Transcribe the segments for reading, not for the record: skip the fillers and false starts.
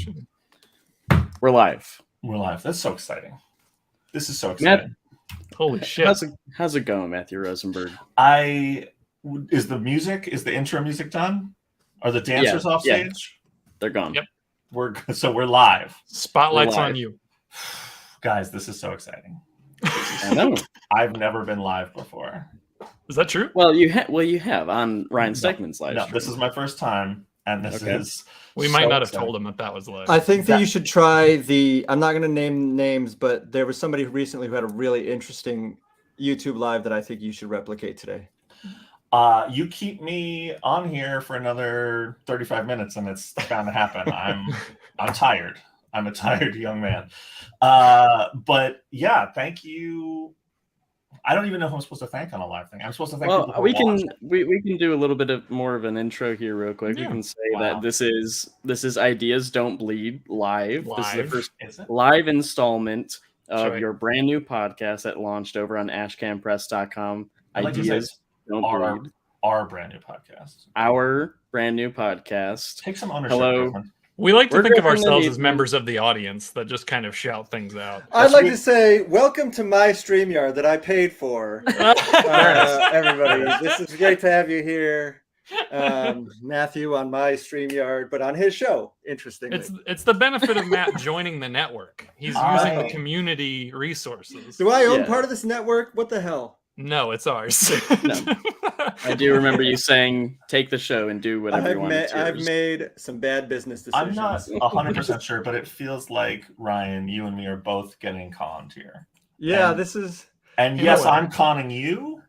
question. We're live. We're live. That's so exciting. This is so exciting. Holy shit. How's it going, Matthew Rosenberg? Is the intro music done? Are the dancers off stage? Yeah. They're gone. Yep. We're live. Spotlight's We're live. on you. Guys, this is so exciting. I know. I've never been live before. Is that true? Well, you have on Ryan Stegman's live No, stream. this is my first time, and this is. We might not have told him that was live. I think that you should try I'm not going to name names, but there was somebody recently who had a really interesting YouTube live that I think you should replicate today. You keep me on here for another 35 minutes, and it's bound to happen. I'm tired. I'm a tired young man. But yeah, thank you. I don't even know who I'm supposed to thank on a live thing. I'm supposed to thank people who we can watch. we can do a little bit more of an intro here real quick. Yeah. We can say that this is Ideas Don't Bleed live. This is the first Is it? live installment of right. your brand new podcast that launched over on ashcanpress.com. I'd like to say Ideas Don't Bleed. Our brand new podcast. Our brand new podcast. Take some ownership. Hello. Griffin. We like to We're think of Griffin and ourselves as Ethan. members of the audience that just kind of shout things out. I'd like to say, welcome to my StreamYard that I paid for. Everybody, this is great to have you here. Matthew on my StreamYard, but on his show, interestingly. It's the benefit of Matt joining the network. He's using the community resources. Do I own Yeah. part of this network? What the hell? No, it's ours. No. I do remember you saying, take the show and do whatever you want. I've made some bad business decisions. I'm not 100% sure, but it feels like, Ryan, you and me are both getting conned here. Yeah, And- this is... And You know yes, what? I'm conning you,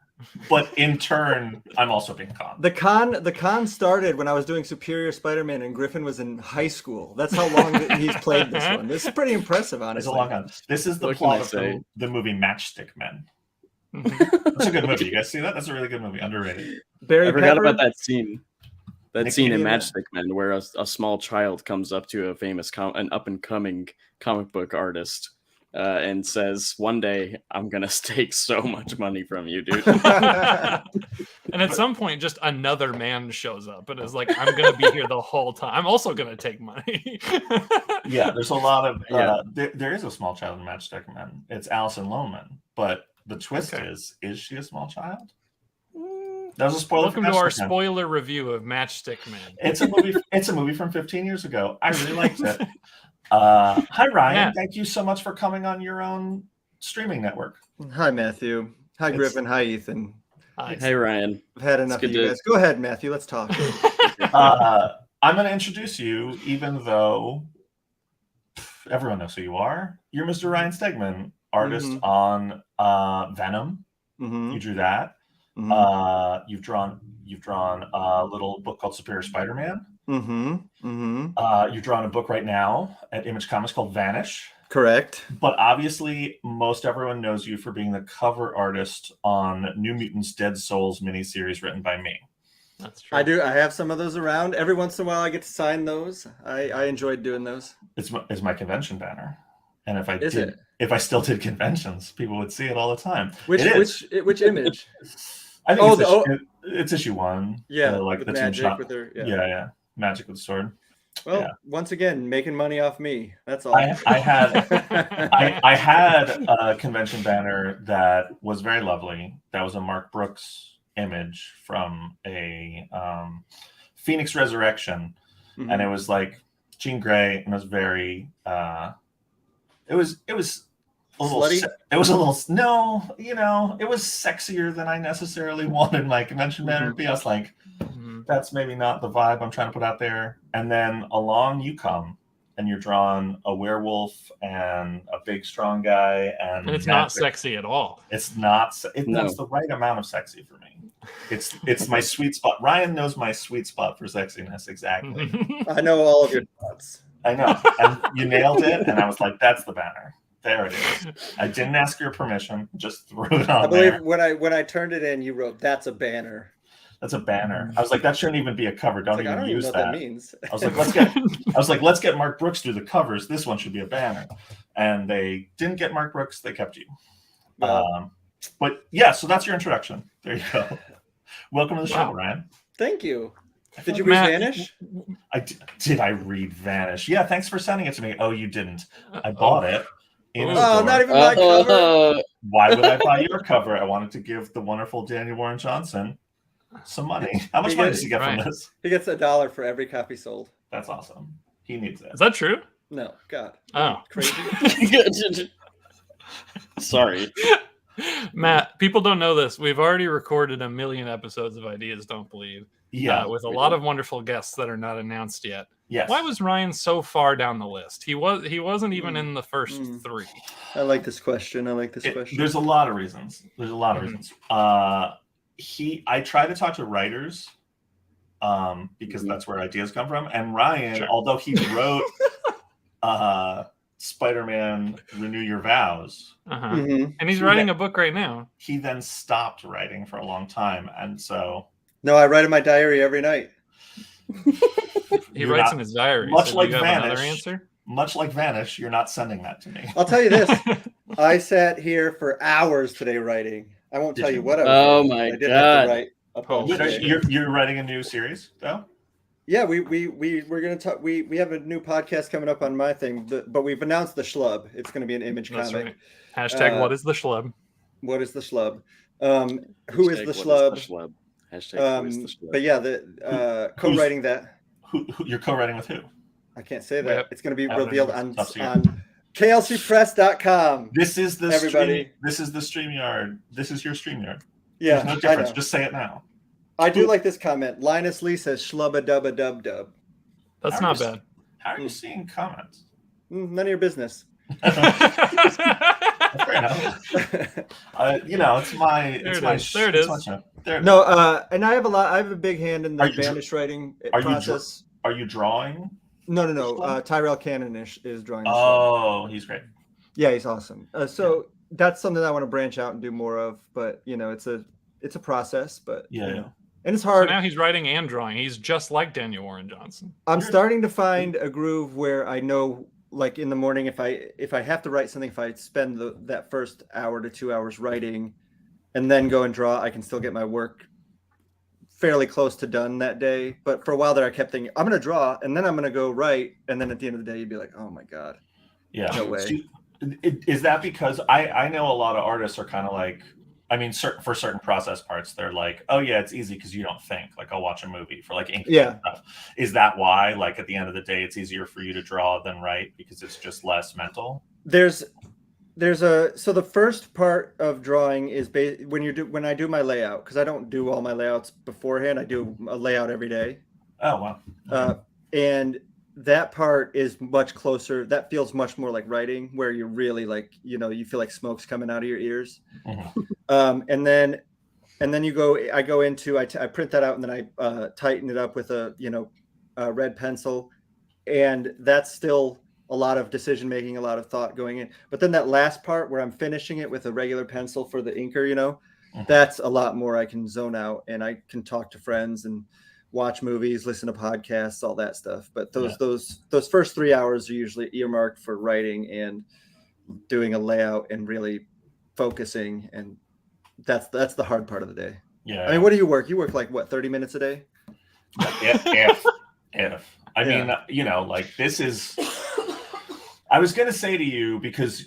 but in turn, I'm also being conned. The con started when I was doing Superior Spider-Man and Griffin was in high school. That's how long that he's played this one. This is pretty impressive, It's honestly. a long con. This is the What can I plot of say? the movie Matchstick Men. Mhm. That's a good movie. You guys see that? That's a really good movie. Underrated. Barry I forgot Pepper? about that scene. That Nick scene in Cave. Matchstick Men where a small child comes up to a famous an up and coming comic book artist and says, "One day I'm gonna stake so much money from you, dude." And at some point, just another man shows up and is like, I'm going to be here the whole time. I'm also going to take money. Yeah, there's a lot of. Yeah. There is a small child in Matchstick Men. It's Allison Lohman, but the twist Okay. is she a small child? That was a spoiler. Welcome for to our Matchstick Men. spoiler review of Matchstick Man. It's a movie. It's a movie from 15 years ago. I really liked it. Hi Ryan, Yeah. thank you so much for coming on your own streaming network. Hi, Matthew. Hi, It's- Griffin. Hi, Ethan. Hey Ryan, I've had enough good of you to- guys. Go ahead, Matthew. Let's talk. I'm going to introduce you, even though everyone knows who you are. You're Mr. Ryan Stegman, artist Mhm. on Venom. Mhm, You drew that. mhm, You've drawn a little book called Superior Spider-Man. mhm, mhm. You're drawing a book right now at Image Comics called Vanish. Correct. But obviously, most everyone knows you for being the cover artist on New Mutants Dead Souls miniseries written by me. That's true. I do. I have some of those around. Every once in a while, I get to sign those. I enjoyed doing those. It's my convention banner. And Is it? if I still did conventions, people would see it all the time. Which It is. which image? I think Oh, it's issue 1. Yeah, like with the Team magic Shop. with her. Yeah. Yeah, Magic with the sword. Well, yeah. once again, making money off me. That's all. I had a convention banner that was very lovely. That was a Mark Brooks image from a Phoenix Resurrection, Mhm. and it was like Jean Grey, and it was very. It was a little. Slutty? It was a little. No, it was sexier than I necessarily wanted my convention banner to be. I was like, Mhm. that's maybe not the vibe I'm trying to put out there. And then along you come, and you're drawing a werewolf and a big strong guy, and And it's not magic. sexy at all. It's not. No. It's the right amount of sexy for me. It's my sweet spot. Ryan knows my sweet spot for sexiness exactly. I know all of your thoughts. I know, and you nailed it. And I was like, that's the banner. There it is. I didn't ask your permission. Just threw it I on believe there. when I turned it in, you wrote, "That's a banner." That's a banner. I was like, that shouldn't even be a cover. It's Don't like, I even don't even use know what that. that means. I was like, let's get Mark Brooks through the covers. This one should be a banner. And they didn't get Mark Brooks. They kept you. Well, But yeah, so that's your introduction. There you go. Welcome to the show, Wow. Ryan. thank you. Did you read Matt, Vanish? Did I read Vanish? Yeah, thanks for sending it to me. Oh, you didn't. I bought it in a Oh, store. not even my cover. Why would I buy your cover? I wanted to give the wonderful Daniel Warren Johnson some money. How much money does he get from this? He gets $1 for every copy sold. That's awesome. He needs it. Is that true? No, God. Oh, Crazy. Sorry. Matt, people don't know this. We've already recorded 1 million episodes of Ideas Don't Believe. Yeah, with a lot of wonderful guests that are not announced yet. yes. Why was Ryan so far down the list? He wasn't even in the first 3. I like this question. There's a lot of reasons. I try to talk to writers because that's where ideas come from. And Ryan, although he wrote Spider-Man Renew Your Vows, and he's writing a book right now. He then stopped writing for a long time, and so no, I write in my diary every night. He writes in his diary. Much so like do you have Vanish. Another answer? Much like Vanish, you're not sending that to me. I'll tell you this. I sat here for hours today writing. I won't tell you what I was Oh doing. my I did God. have to write a post today. You're writing a new series, though? Yeah, we're gonna talk. We have a new podcast coming up on my thing, but we've announced the Schlub. It's going to be an image That's comic. right. Hashtag what is the Schlub? What is the Schlub? Who is the Schlub? Hashtag who is the Schlub? But yeah, the co-writing that. Who you're co-writing with who? I can't say that. Yep. It's going to be revealed on KLCpress.com. This is the everybody. This is the StreamYard. This is your StreamYard. Yeah, There's no difference. Just say it now. I do like this comment. Linus Lee says "schlubba dubba dub dub." That's not bad. How are you seeing comments? None of your business. Fair enough. It's my. There it is. No, and I have a big hand in the Vanish writing process. Are you drawing? No. Tyrell Cannon is drawing. Oh, he's great. Yeah, he's awesome. So that's something I want to branch out and do more of. But it's a process. But and it's hard. So now he's writing and drawing. He's just like Daniel Warren Johnson. I'm starting to find a groove where I know, like in the morning, if I have to write something, if I spend that first hour to 2 hours writing, and then go and draw, I can still get my work fairly close to done that day. But for a while there, I kept thinking, I'm going to draw, and then I'm going to go write, and then at the end of the day, you'd be like, oh my God. Yeah. No way. Is that because I know a lot of artists are kind of like, for certain process parts, they're like, oh yeah, it's easy because you don't think. Like I'll watch a movie for like ink and stuff. Is that why, like at the end of the day, it's easier for you to draw than write because it's just less mental? So the first part of drawing is when I do my layout, because I don't do all my layouts beforehand. I do a layout every day. Oh wow. And that part is much closer. That feels much more like writing, where you're really like, you feel like smoke's coming out of your ears. And then I go into, I print that out, and then I tighten it up with a red pencil, and that's still a lot of decision making, a lot of thought going in. But then that last part where I'm finishing it with a regular pencil for the inker, that's a lot more. I can zone out, and I can talk to friends and watch movies, listen to podcasts, all that stuff. But those first 3 hours are usually earmarked for writing and doing a layout and really focusing, and that's the hard part of the day. Yeah. I mean, what do you work? You work like what, 30 minutes a day? If. Like this is. I was going to say to you, because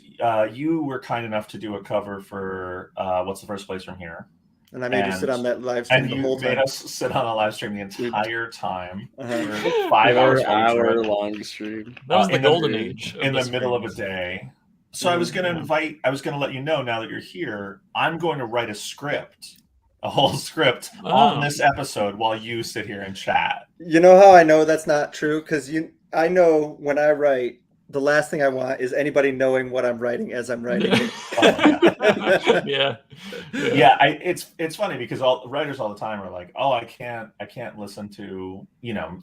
you were kind enough to do a cover for What's the First Place from Here. And I made you sit on that live stream the whole time. And you made us sit on a live stream the entire time. Uh-huh. 5 hours. 4-hour long stream. That was the golden age. In the middle of a day. So I was going to let you know, now that you're here, I'm going to write a whole script on this episode while you sit here and chat. You know how I know that's not true? Because I know when I write, the last thing I want is anybody knowing what I'm writing as I'm writing it. Yeah. It's funny because all writers all the time are like, oh, I can't listen to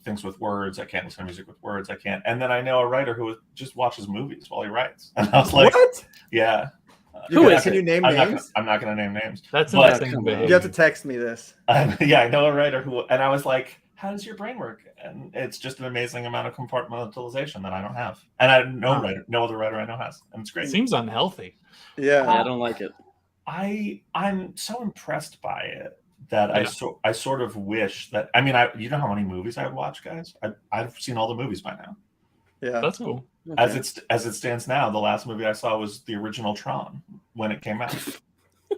things with words. I can't listen to music with words. I can't. And then I know a writer who just watches movies while he writes. And I was like, what? Yeah. Who is? Can you name names? I'm not going to name names. That's interesting. You have to text me this. Yeah, I know a writer who, and I was like, how does your brain work? And it's just an amazing amount of compartmentalization that I don't have. And no other writer I know has. And it's great. Seems unhealthy. Yeah. I don't like it. I'm so impressed by it that I sort of wish that, I mean, you know how many movies I would watch, guys? I've seen all the movies by now. Yeah, That's cool. Okay. As it stands now, the last movie I saw was the original Tron when it came out.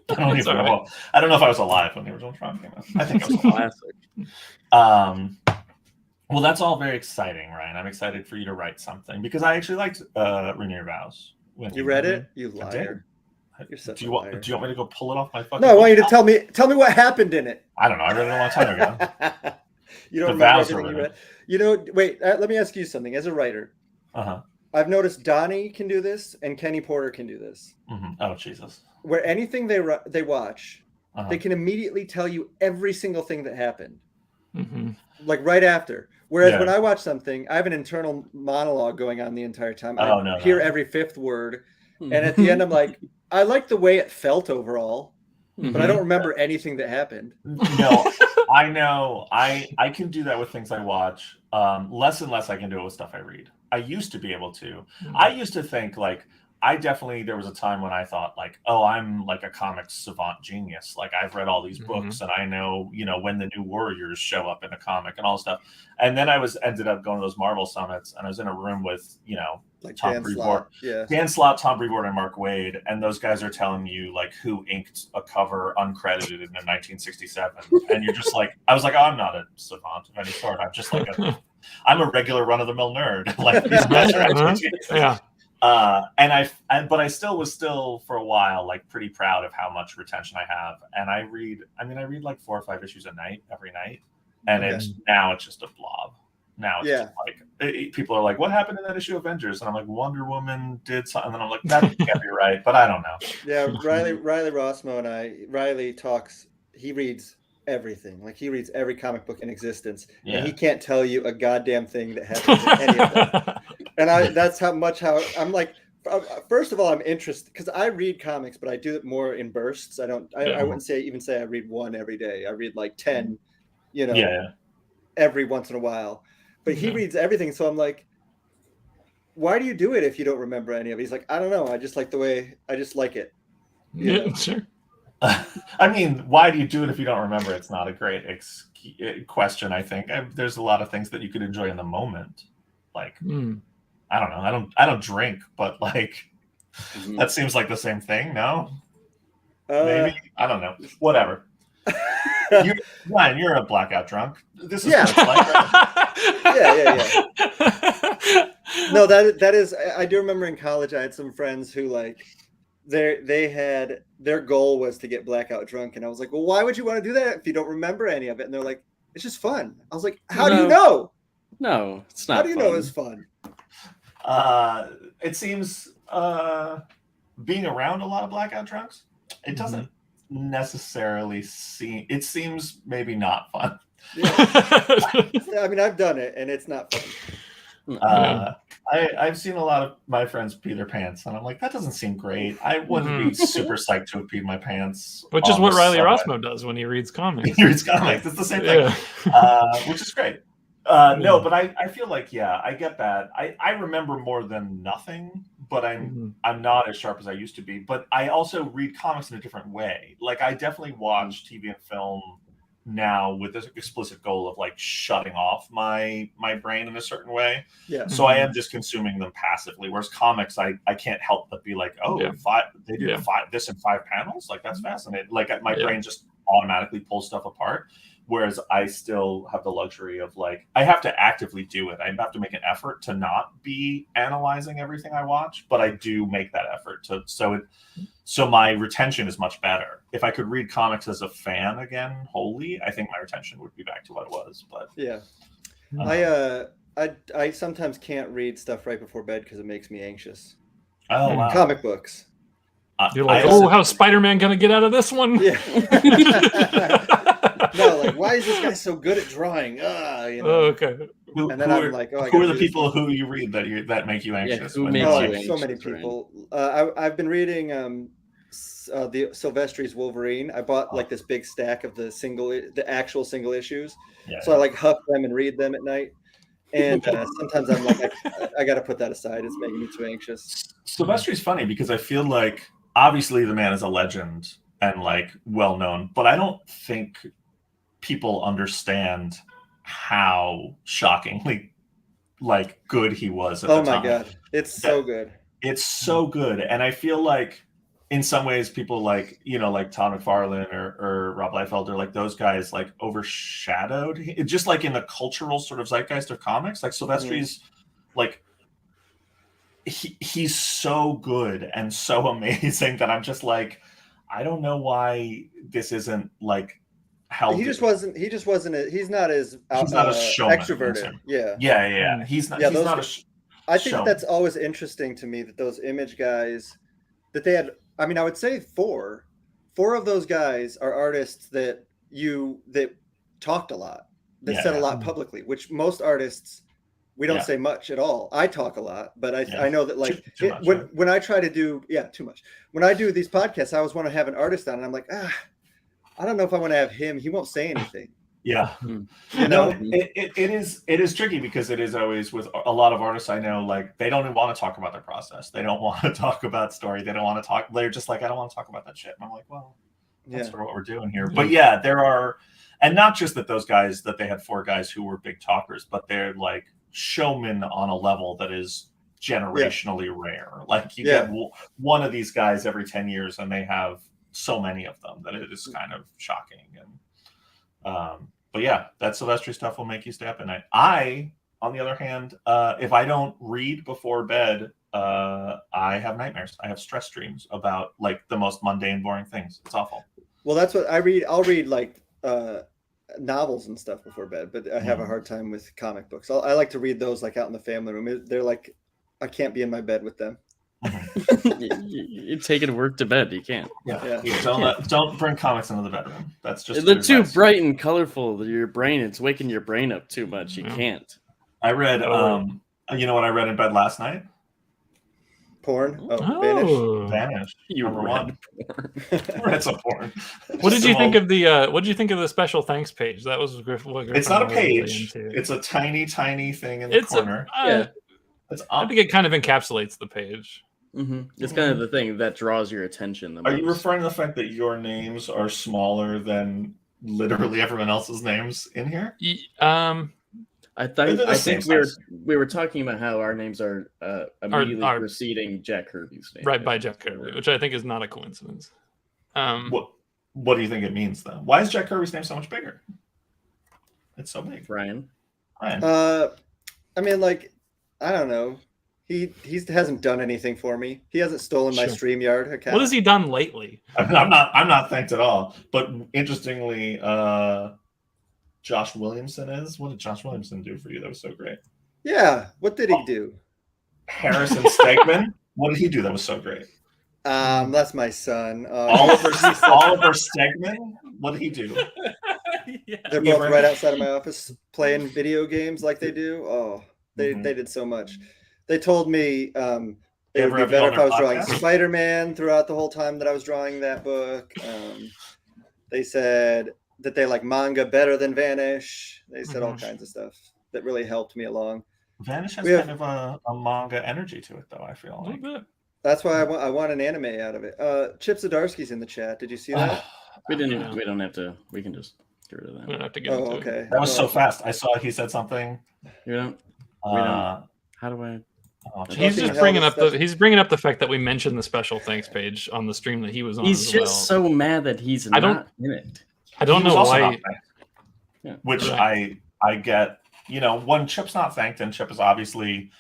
I don't even know. Right. I don't know if I was alive when the original Tron came out. I think I was classic. Well, that's all very exciting, Ryan. I'm excited for you to write something because I actually liked Renew Your Vows. You read it? You liar. You're such a liar. Do you want me to go pull it off my fucking? No, I want you to tell me what happened in it. I don't know. I read it a long time ago. You don't remember everything you read? You know, wait. Let me ask you something. As a writer, I've noticed Donnie can do this and Kenny Porter can do this. Mm-hmm. Oh, Jesus. Where anything they watch, they can immediately tell you every single thing that happened, like right after. Whereas when I watch something, I have an internal monologue going on the entire time. I hear every fifth word, and at the end, I'm like, I like the way it felt overall, but I don't remember anything that happened. No, I know. I can do that with things I watch. Less and less I can do it with stuff I read. I used to be able to. I used to think like, there was a time when I thought like, oh, I'm like a comics savant genius. Like I've read all these books and I know, when the new Warriors show up in a comic and all stuff. And then I ended up going to those Marvel summits and I was in a room with, like Tom Brevoort, Dan Slott, Tom Brevoort, and Mark Waid. And those guys are telling you like who inked a cover uncredited in 1967. And you're just like, I was like, oh, I'm not a savant of any sort. I'm just like I'm a regular run of the mill nerd. Like these guys are actually geniuses. Yeah. But I still was for a while like pretty proud of how much retention I have. And I read like 4 or 5 issues a night every night, and it's just a blob. Now it's just like people are like, "What happened in that issue of Avengers?" And I'm like, "Wonder Woman did something." And then I'm like, "That can't be right," but I don't know. Yeah, Riley Rossmo and Riley talks. He reads everything. Like he reads every comic book in existence, and he can't tell you a goddamn thing that happens in any of them. And that's how I'm like. First of all, I'm interested because I read comics, but I do it more in bursts. I wouldn't even say I read one every day. I read like 10, every once in a while. But he reads everything, so I'm like, why do you do it if you don't remember any of it? He's like, I don't know. I just like it. Yeah, sure. I mean, why do you do it if you don't remember? It's not a great question, I think. There's a lot of things that you could enjoy in the moment. Like, I don't know. I don't drink, but like, that seems like the same thing. No? Maybe? I don't know. Whatever. Ryan, you're a blackout drunk. This is what it's like, right? Yeah. No, that is. I do remember in college, I had some friends who like, they had their goal was to get blackout drunk, and I was like, well, why would you want to do that if you don't remember any of it? And they're like, it's just fun. I was like, how do you know? No, it's not. How do you know it's fun? It seems being around a lot of blackout drunks, it doesn't necessarily seem. It seems maybe not fun. Yeah. I mean, I've done it, and it's not fun. I've seen a lot of my friends pee their pants, and I'm like, that doesn't seem great. I wouldn't be super psyched to have peed my pants. Which is what Riley Rossmo does when he reads comics. He reads comics. It's the same thing, which is great. No, but I feel like, I get that. I remember more than nothing, but I'm not as sharp as I used to be. But I also read comics in a different way. Like I definitely watch TV and film now with this explicit goal of like shutting off my brain in a certain way. Yeah. So I am just consuming them passively. Whereas comics, I can't help but be like, they did this in 5 panels. Like that's fascinating. Like my brain just automatically pulls stuff apart. Whereas I still have the luxury of like, I have to actively do it. I have to make an effort to not be analyzing everything I watch, but I do make that effort so my retention is much better. If I could read comics as a fan again, wholly, I think my retention would be back to what it was. But I sometimes can't read stuff right before bed because it makes me anxious. Oh, wow. Comic books. You're like, how's Spider-Man gonna get out of this one? Yeah. No, like, why is this guy so good at drawing? Okay. And then I'm like, who are the people who you read that make you anxious? Who makes you anxious? So many people. I've been reading the Silvestri's Wolverine. I bought like this big stack of the actual single issues. Yeah, so I like huff them and read them at night. And sometimes I'm like, I got to put that aside. It's making me too anxious. Silvestri's funny because I feel like obviously the man is a legend and like well known, but I don't think people understand how shockingly like good he was at the time. Oh my god, it's so good. It's so good, and I feel like in some ways people like, you know, like Todd McFarlane or Rob Liefeld, or like those guys like overshadowed it, just like in the cultural sort of zeitgeist of comics. Like Silvestri's like he's so good and so amazing that I'm just like, I don't know why this isn't like held. He just wasn't. He's not as showman, extroverted. Yeah. He's not. Yeah, he's not a. I think that's always interesting to me, that those Image guys, that they had. I mean, I would say four of those guys are artists that talked a lot, that said a lot publicly, which most artists, we don't say much at all. I talk a lot, but I know that like too much, when I try to do too much. When I do these podcasts, I always want to have an artist on, and I'm like, I don't know if I want to have him. He won't say anything. Yeah. You know, it is tricky, because it is always with a lot of artists I know, like they don't even want to talk about their process. They don't want to talk about story. They don't want to talk. They're just like, I don't want to talk about that shit. And I'm like, well, that's sort of what we're doing here. But yeah, there are, and not just that those guys, that they had four guys who were big talkers, but they're like showmen on a level that is generationally rare. Like you get one of these guys every 10 years, and they have so many of them that it is kind of shocking. And but yeah, that Silvestri stuff will make you stay up at night. I, on the other hand, if I don't read before bed, I have nightmares. I have stress dreams about like the most mundane, boring things. It's awful. Well, that's what I read. I'll read like novels and stuff before bed, but I have a hard time with comic books. I like to read those like out in the family room. They're like, I can't be in my bed with them. You take it to work to bed. You can't. Yeah. Don't bring comics into the bedroom. That's just they're too bright and colorful. Your brain, it's waking your brain up too much. You can't. I read. You know what I read in bed last night? Porn. Vanished. You read porn. Read some porn. What did you think of the? What did you think of the special thanks page? That was Griffin. It's not a page. It's a tiny thing in the corner. I think it kind of encapsulates the page. It's kind of the thing that draws your attention the most. Are you referring to the fact that your names are smaller than literally everyone else's names in here? I think we were talking about how our names are immediately preceding Jack Kirby's name. Right, by Jack Kirby, which I think is not a coincidence. What do you think it means, though? Why is Jack Kirby's name so much bigger? It's so big. Ryan. I mean, like, I don't know. He hasn't done anything for me. He hasn't stolen my StreamYard account. What has he done lately? I'm not thanked at all. But interestingly, Josh Williamson is. What did Josh Williamson do for you? That was so great. Yeah. What did he do? Harrison Stegman. What did he do that was so great? That's my son. Oliver Stegman. What did he do? They're both right outside of my office playing video games like they do. Oh, they did so much. They told me it would be better if I was drawing Spider-Man throughout the whole time that I was drawing that book. They said that they like manga better than Vanish. They said all kinds of stuff that really helped me along. Vanish has kind of a manga energy to it, though, I feel like. That's why I want an anime out of it. Chip Zdarsky's in the chat. Did you see that? We don't have to. We can just get rid of that. We don't have to get into it. That was so fast. I saw he said something. We don't. How do I? He's just bringing up the fact that we mentioned the special thanks page on the stream that he was on. He's just so mad that he's not in it. I don't know why. Which I get. You know, when Chip's not thanked, and Chip is obviously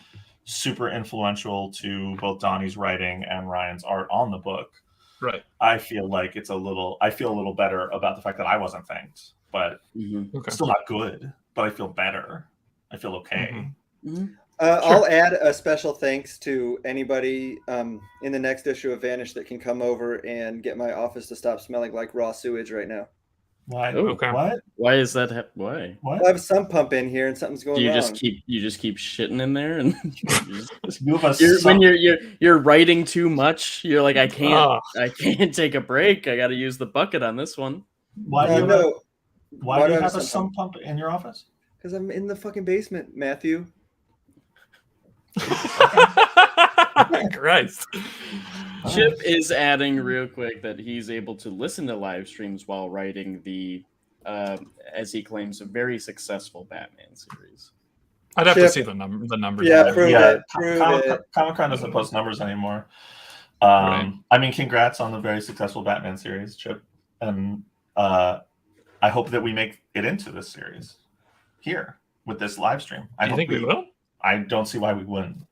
super influential to both Donnie's writing and Ryan's art on the book. Right. I feel like I feel a little better about the fact that I wasn't thanked, but still not good. But I feel better. I feel okay. I'll add a special thanks to anybody in the next issue of Vanish that can come over and get my office to stop smelling like raw sewage right now. Why? What? Why is that? Why? What? I have a sump pump in here and something's going wrong. You just keep shitting in there, and when you're writing too much, you're like, I can't take a break. I got to use the bucket on this one. Why do you have a sump pump in your office? Because I'm in the fucking basement, Matthew. Christ. Chip is adding real quick that he's able to listen to live streams while writing the as he claims, a very successful Batman series. I'd have to Chip. see the numbers. Yeah, on that. prove it. Prove it. Comic-Con doesn't post numbers anymore. Right. I mean, congrats on the very successful Batman series, Chip. And I hope that we make it into this series here with this live stream. Do you think we will? I don't see why we wouldn't.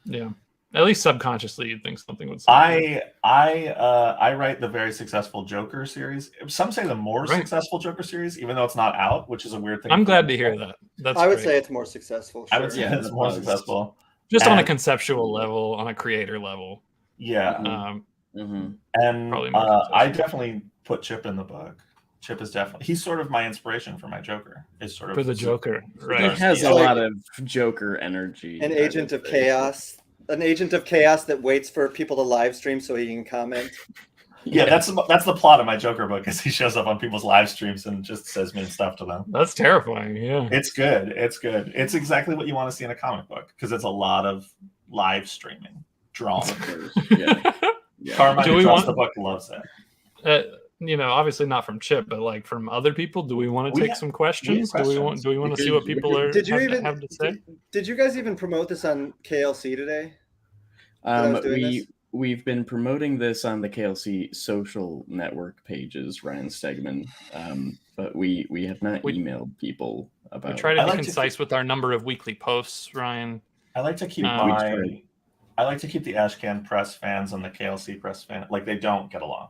Yeah. At least subconsciously, you'd think something would. I write the very successful Joker series. Some say the more successful Joker series, even though it's not out, which is a weird thing. I'm glad to hear that. I would say it's more successful. I would Sure. say it's more successful. Just on a conceptual level, on a creator level. Yeah. Mm-hmm. And Probably more I definitely put Chip in the book. Chip is definitely, he's sort of my inspiration for my Joker. Is sort of For the Joker, right? He has a lot of Joker energy. An agent of chaos. An agent of chaos that waits for people to live stream so he can comment. Yeah, that's the plot of my Joker book. Is he shows up on people's live streams and just says mean stuff to them. That's terrifying. Yeah, it's good. It's good. It's exactly what you want to see in a comic book because it's a lot of live streaming drama. Yeah. Carmine across the book loves it. Obviously not from Chip, but like from other people. Do we want to take some questions? Do we want to see what people have to say? Did you guys even promote this on KLC today? We've been promoting this on the KLC social network pages, Ryan Stegman, but we have not emailed people about. We try to be concise with our number of weekly posts, Ryan. I like to keep I like to keep the Ashcan Press fans and the KLC Press fans like they don't get along.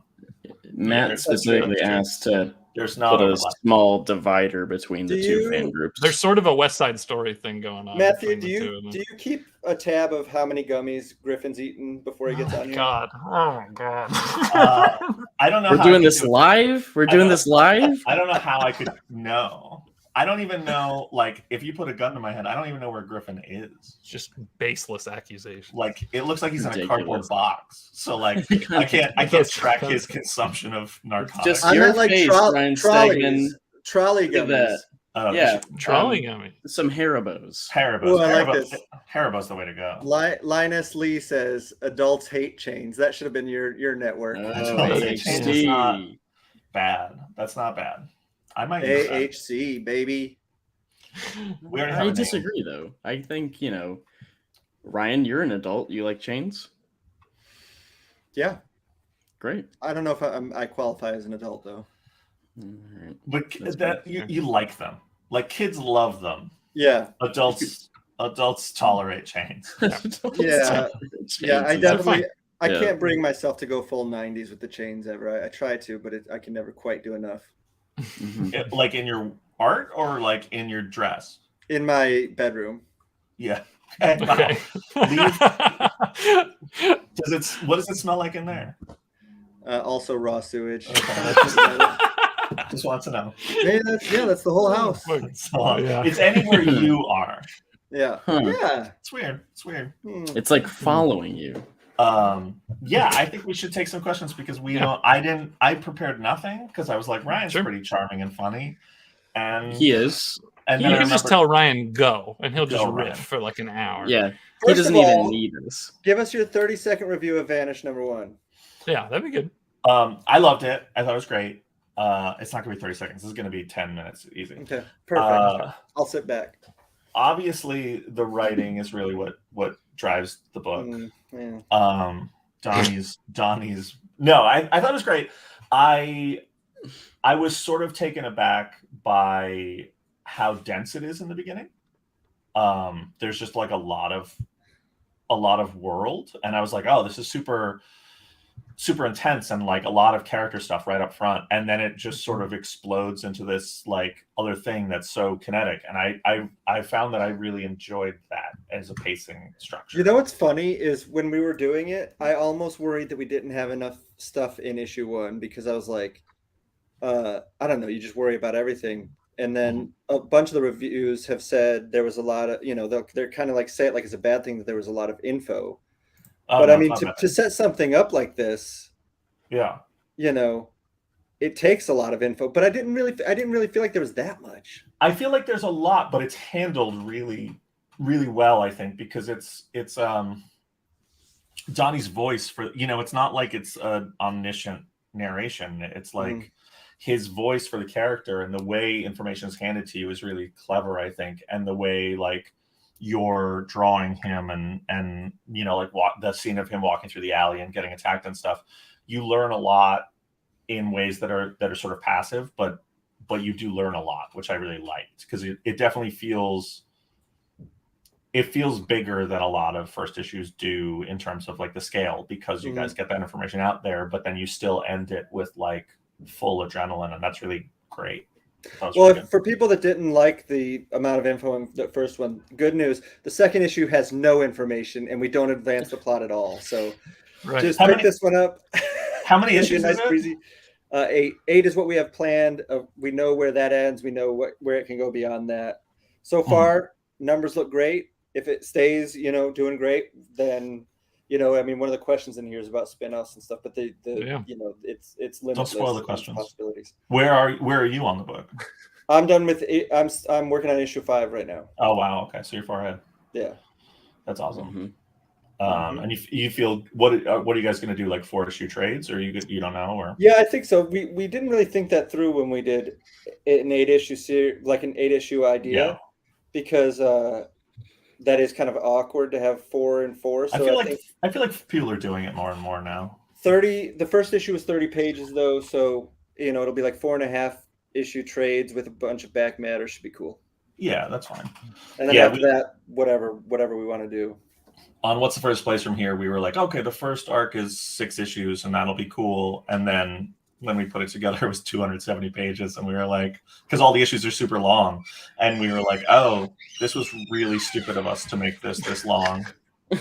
Matt specifically asked to there's not put a small divider between the two fan groups. There's sort of a West Side Story thing going on. Matthew, do you keep a tab of how many gummies Griffin's eaten before he gets on here? Oh my god! I don't know. We're doing this live. We're doing this live. I don't know how I could know. I don't even know. Like, if you put a gun to my head, I don't even know where Griffin is. Just baseless accusations. Like, it looks like he's in a cardboard box. So, like, I can't track his consumption of narcotics. Just your face, Ryan Stegman. Trolley gummies. Trolley gummy. Some Haribos. Ooh, I like this. Haribo's the way to go. Linus Lee says adults hate chains. That should have been your network. Chains is not bad. That's not bad. I might AHC, baby. I disagree, though. I think, Ryan, you're an adult. You like chains? Yeah. Great. I don't know if I qualify as an adult, though. Right. But you like them. Like, kids love them. Yeah. Adults tolerate chains. Yeah. I can't bring myself to go full 90s with the chains ever. I try to, but I can never quite do enough. Like in your art or like in your dress? In my bedroom. Yeah. Okay. What does it smell like in there? Also raw sewage. Okay. Just want to know. Hey, that's the whole house. It's anywhere you are. Yeah. Huh. Yeah. It's weird. It's like following you. I think we should take some questions because I prepared nothing because I was like, Ryan's pretty charming and funny. And he is. And you can just tell Ryan go and he'll just riff for like an hour. Yeah. He doesn't even need us. Give us your 30-second review of Vanish #1. Yeah, that'd be good. I loved it. I thought it was great. It's not gonna be 30 seconds. This is gonna be 10 minutes easy. Okay. Perfect. I'll sit back. Obviously the writing is really what drives the book. Yeah. Donnie's no, I thought it was great. I was sort of taken aback by how dense it is in the beginning. There's just like a lot of world, and I was like, oh, this is super intense and like a lot of character stuff right up front, and then it just sort of explodes into this like other thing that's so kinetic, and I found that I really enjoyed that as a pacing structure. You know what's funny is when we were doing it, I almost worried that we didn't have enough stuff in issue 1 because I was like, I don't know, you just worry about everything. And then a bunch of the reviews have said there was a lot of, they're kind of like say it like it's a bad thing that there was a lot of info. But I mean, to set something up like this, it takes a lot of info. But I didn't really feel like there was that much. I feel like there's a lot, but it's handled really, really well. I think because it's Donnie's voice for it's not like it's an omniscient narration. It's like his voice for the character and the way information is handed to you is really clever, I think. And the way like you're drawing him and you know, like the scene of him walking through the alley and getting attacked and stuff, you learn a lot in ways that are sort of passive, but you do learn a lot, which I really liked, because it definitely feels bigger than a lot of first issues do in terms of like the scale, because you guys get that information out there, but then you still end it with like full adrenaline, and that's really great. Well, really for people that didn't like the amount of info in the first one, good news, the second issue has no information and we don't advance the plot at all. So just pick this one up. How many issues nice is it? Breezy. 8 is what we have planned. We know where that ends. We know where it can go beyond that. So far, numbers look great. If it stays, you know, doing great, then, you know, I mean, one of the questions in here is about spin-offs and stuff, but you know, it's limitless. Don't spoil the questions. Possibilities. Where are you on the book? I'm done with it. I'm working on issue 5 right now. Oh wow, okay, so you're far ahead. Yeah, that's awesome. And you feel what are you guys going to do, like 4-issue trades, or you don't know? Or yeah, I think so. We didn't really think that through when we did an 8-issue series, like an 8-issue idea, because that is kind of awkward to have 4 and 4. So I feel like people are doing it more and more now. 30. The first issue was 30 pages though, so you know it'll be like 4.5 issue trades with a bunch of back matter. Should be cool. Yeah, that's fine. And then after that, whatever we want to do. On What's the First Place from here, we were like, okay, the first arc is 6 issues, and that'll be cool. And then when we put it together, it was 270 pages, and we were like, because all the issues are super long, and we were like, oh, this was really stupid of us to make this long.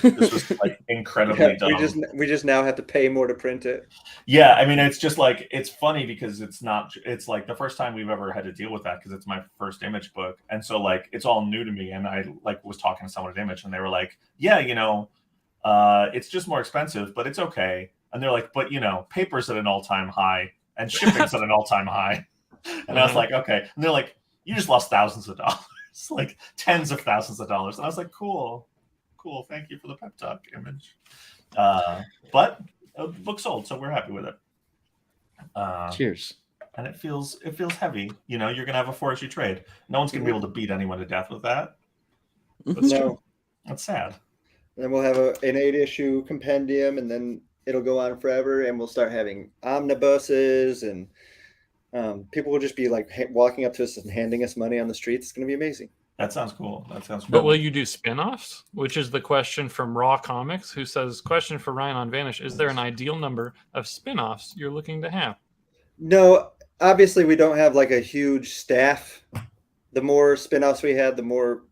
This was like incredibly dumb. We just now have to pay more to print it. Yeah, I mean, it's just like, it's funny because it's like the first time we've ever had to deal with that, because it's my first Image book, and so like it's all new to me. And I like was talking to someone at Image, and they were like, yeah, you know, it's just more expensive, but it's okay. And they're like, but you know, paper's at an all-time high and shipping's at an all-time high. And I was like, okay. And they're like, you just lost thousands of dollars, like tens of thousands of dollars. And I was like, cool, thank you for the pep talk, Image. But the book sold, so we're happy with it. Cheers. And it feels heavy. You know, you're gonna have a 4-issue trade. No one's gonna be able to beat anyone to death with that. No, that's sad. And then we'll have an 8-issue compendium, and then it'll go on forever, and we'll start having omnibuses, and people will just be like walking up to us and handing us money on the streets. It's gonna be amazing. That sounds cool. But will you do spin-offs? Which is the question from Raw Comics, who says, question for Ryan on Vanish, is there an ideal number of spin-offs you're looking to have? No, obviously we don't have like a huge staff. The more spin-offs we had, the more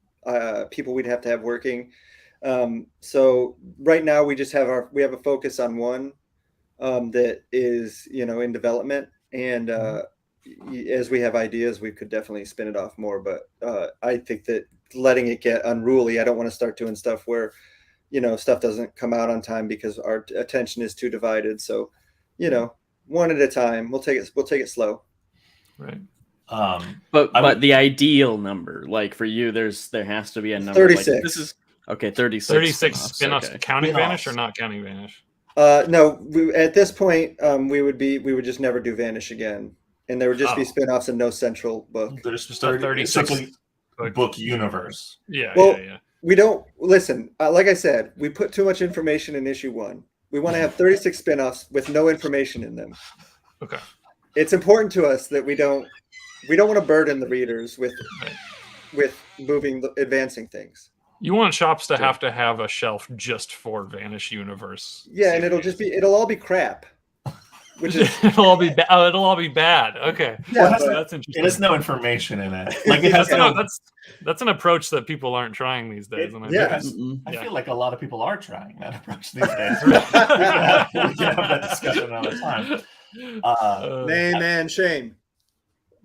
people we'd have to have working. So right now we just have a focus on one that is, you know, in development, and as we have ideas, we could definitely spin it off more. But I think that letting it get unruly, I don't want to start doing stuff where, you know, stuff doesn't come out on time because our attention is too divided. So, you know, one at a time. We'll take it slow. Right. But the ideal number, like for you, there has to be a number. 36. Like, this is okay. 36. 36 spin-offs, okay. counting Vanish or not counting Vanish? No, at this point, we would just never do Vanish again. And there would just be spin-offs and no central book. There's just a 36 book universe. Yeah, well, yeah. We don't listen. Like I said, we put too much information in issue 1. We want to have 36 spin-offs with no information in them. Okay. It's important to us that we don't want to burden the readers with advancing things. You want shops to have a shelf just for Vanish Universe. Yeah, and it'll all be crap. Which is it'll all be bad. Okay. Yeah, that's interesting. It has no information in it. Like that's an approach that people aren't trying these days. I feel like a lot of people are trying that approach these days. We can have that discussion another time. Name and shame.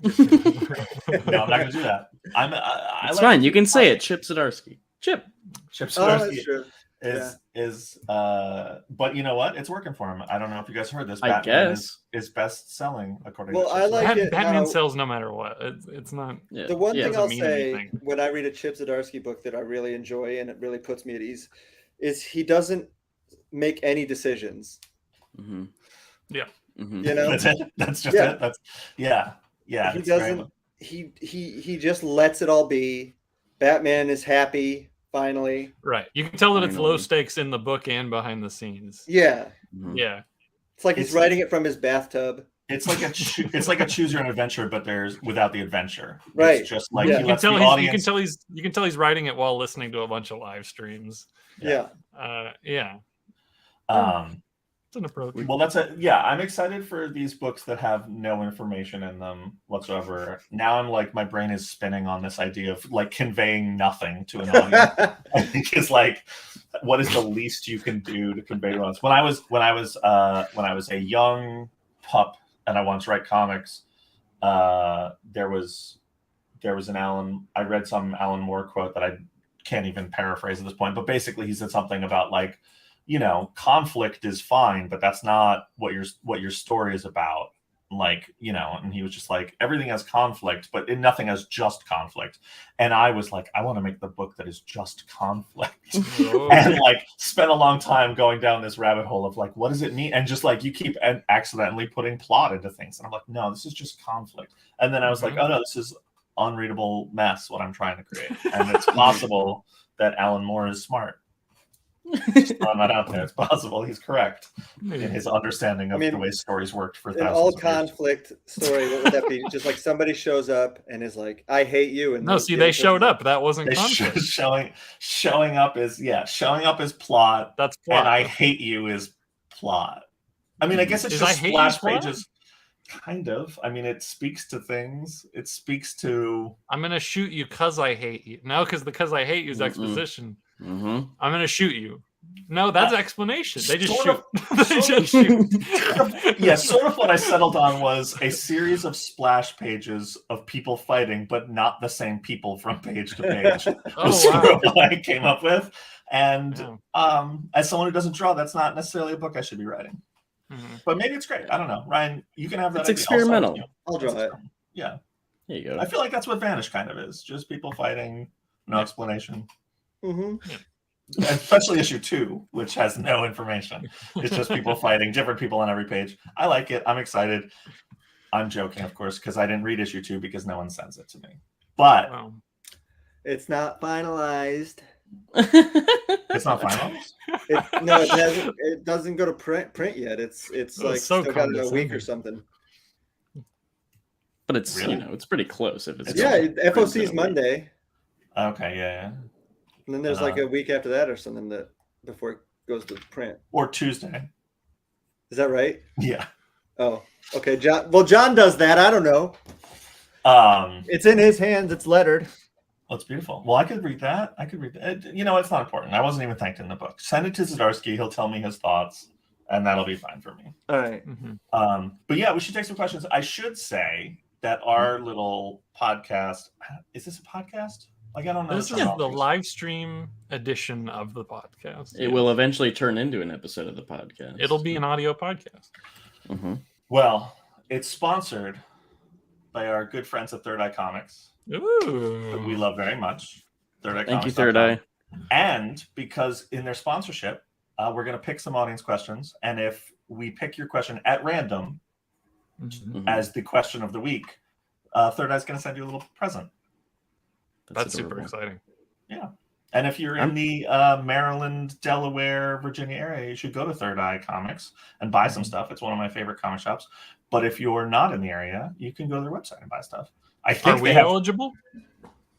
No, I'm not going to do that. It's fine. You can say it. Chip Zdarsky. Chip Zdarsky that's true. is but you know what? It's working for him. I don't know if you guys heard this. Batman is best selling according to I like it. Batman sells no matter what. It's not. Yeah. The one thing I'll say when I read a Chip Zdarsky book that I really enjoy and it really puts me at ease is he doesn't make any decisions. Mm-hmm. Yeah. Mhm. You know, That's it. That's just Yeah. it. That's yeah. he it's very- doesn't. He just lets it all be. Batman is happy finally. Right. You can tell that it's low Finally. stakes in the book and behind the scenes. Yeah, Mhm. Yeah. it's like he's It's- writing it from his bathtub. It's like a choose your own adventure, but there's without the adventure. Right. It's just like Yeah. he You can lets the tell audience. you can tell he's writing it while listening to a bunch of live streams. Yeah. Yeah. It's an approach. Well, I'm excited for these books that have no information in them whatsoever. Now I'm like, my brain is spinning on this idea of like conveying nothing to an audience. I think is like, what is the least you can do to convey to us? When I was a young pup and I wanted to write comics, there was I read some Alan Moore quote that I can't even paraphrase at this point, but basically he said something about like, conflict is fine, but that's not what your story is about. Like, and he was just like, everything has conflict, but nothing has just conflict. And I was like, I want to make the book that is just conflict. And like spent a long time going down this rabbit hole of like, what does it mean? And just like, you keep accidentally putting plot into things. And I'm like, no, this is just conflict. And then I was like, oh no, this is unreadable mess, what I'm trying to create. And it's possible that Alan Moore is smart. Just throwing that out there. It's possible he's correct in his understanding of the way stories worked for An thousands all of years. conflict story. What would that be? Just like somebody shows up and is like, "I hate you." And No, see, they showed up. That wasn't conflict. Showing up is plot. That's plot. And I hate you is plot. I mean, I guess it's just splash pages. Kind of. I mean, it speaks to things. It speaks to. I'm gonna shoot you because I hate you. No, because the "because I hate you" is exposition. Mm-hmm. I'm gonna shoot you. No, that's explanation. They just sort shoot. They just shoot. Yeah, sort of what I settled on was a series of splash pages of people fighting, but not the same people from page to page. Was sort of what I came up with. And as someone who doesn't draw, that's not necessarily a book I should be writing. Mm-hmm. But maybe it's great. I don't know. Ryan, you can have that. It's experimental. I'll draw it. Yeah. There you go. I feel like that's what Vanish kind of is. Just people fighting, no explanation. Mm-hmm. Especially issue 2, which has no information. It's just people fighting, different people on every page. I like it. I'm excited. I'm joking, of course, because I didn't read issue 2 because no one sends it to me. But it's not finalized. It's not finalized. No, it hasn't. It doesn't go to print yet. It's like so still got a week or something. But it's Really? It's pretty close. If it's FOC is Monday. Okay, yeah. And then there's like a week after that or something that before it goes to print. Or Tuesday. Is that right? Yeah. Oh, okay. John does that. I don't know. It's in his hands. It's lettered. Well, it's beautiful. Well, I could read that. It's not important. I wasn't even thanked in the book. Send it to Zdarsky. He'll tell me his thoughts, and that'll be fine for me. All right. Mm-hmm. But yeah, we should take some questions. I should say that our little podcast, is this a podcast? Like, I don't know. This is the live stream edition of the podcast. It will eventually turn into an episode of the podcast. It'll be an audio podcast. Mm-hmm. Well, it's sponsored by our good friends at Third Eye Comics. Ooh. That we love very much. Third Eye Thank you, Comics. Third Eye. And because in their sponsorship, we're going to pick some audience questions. And if we pick your question at random as the question of the week, Third Eye's going to send you a little present. That's super exciting. Yeah. And if you're in the Maryland, Delaware, Virginia area, you should go to Third Eye Comics and buy some stuff. It's one of my favorite comic shops. But if you're not in the area, you can go to their website and buy stuff. I think Are we eligible?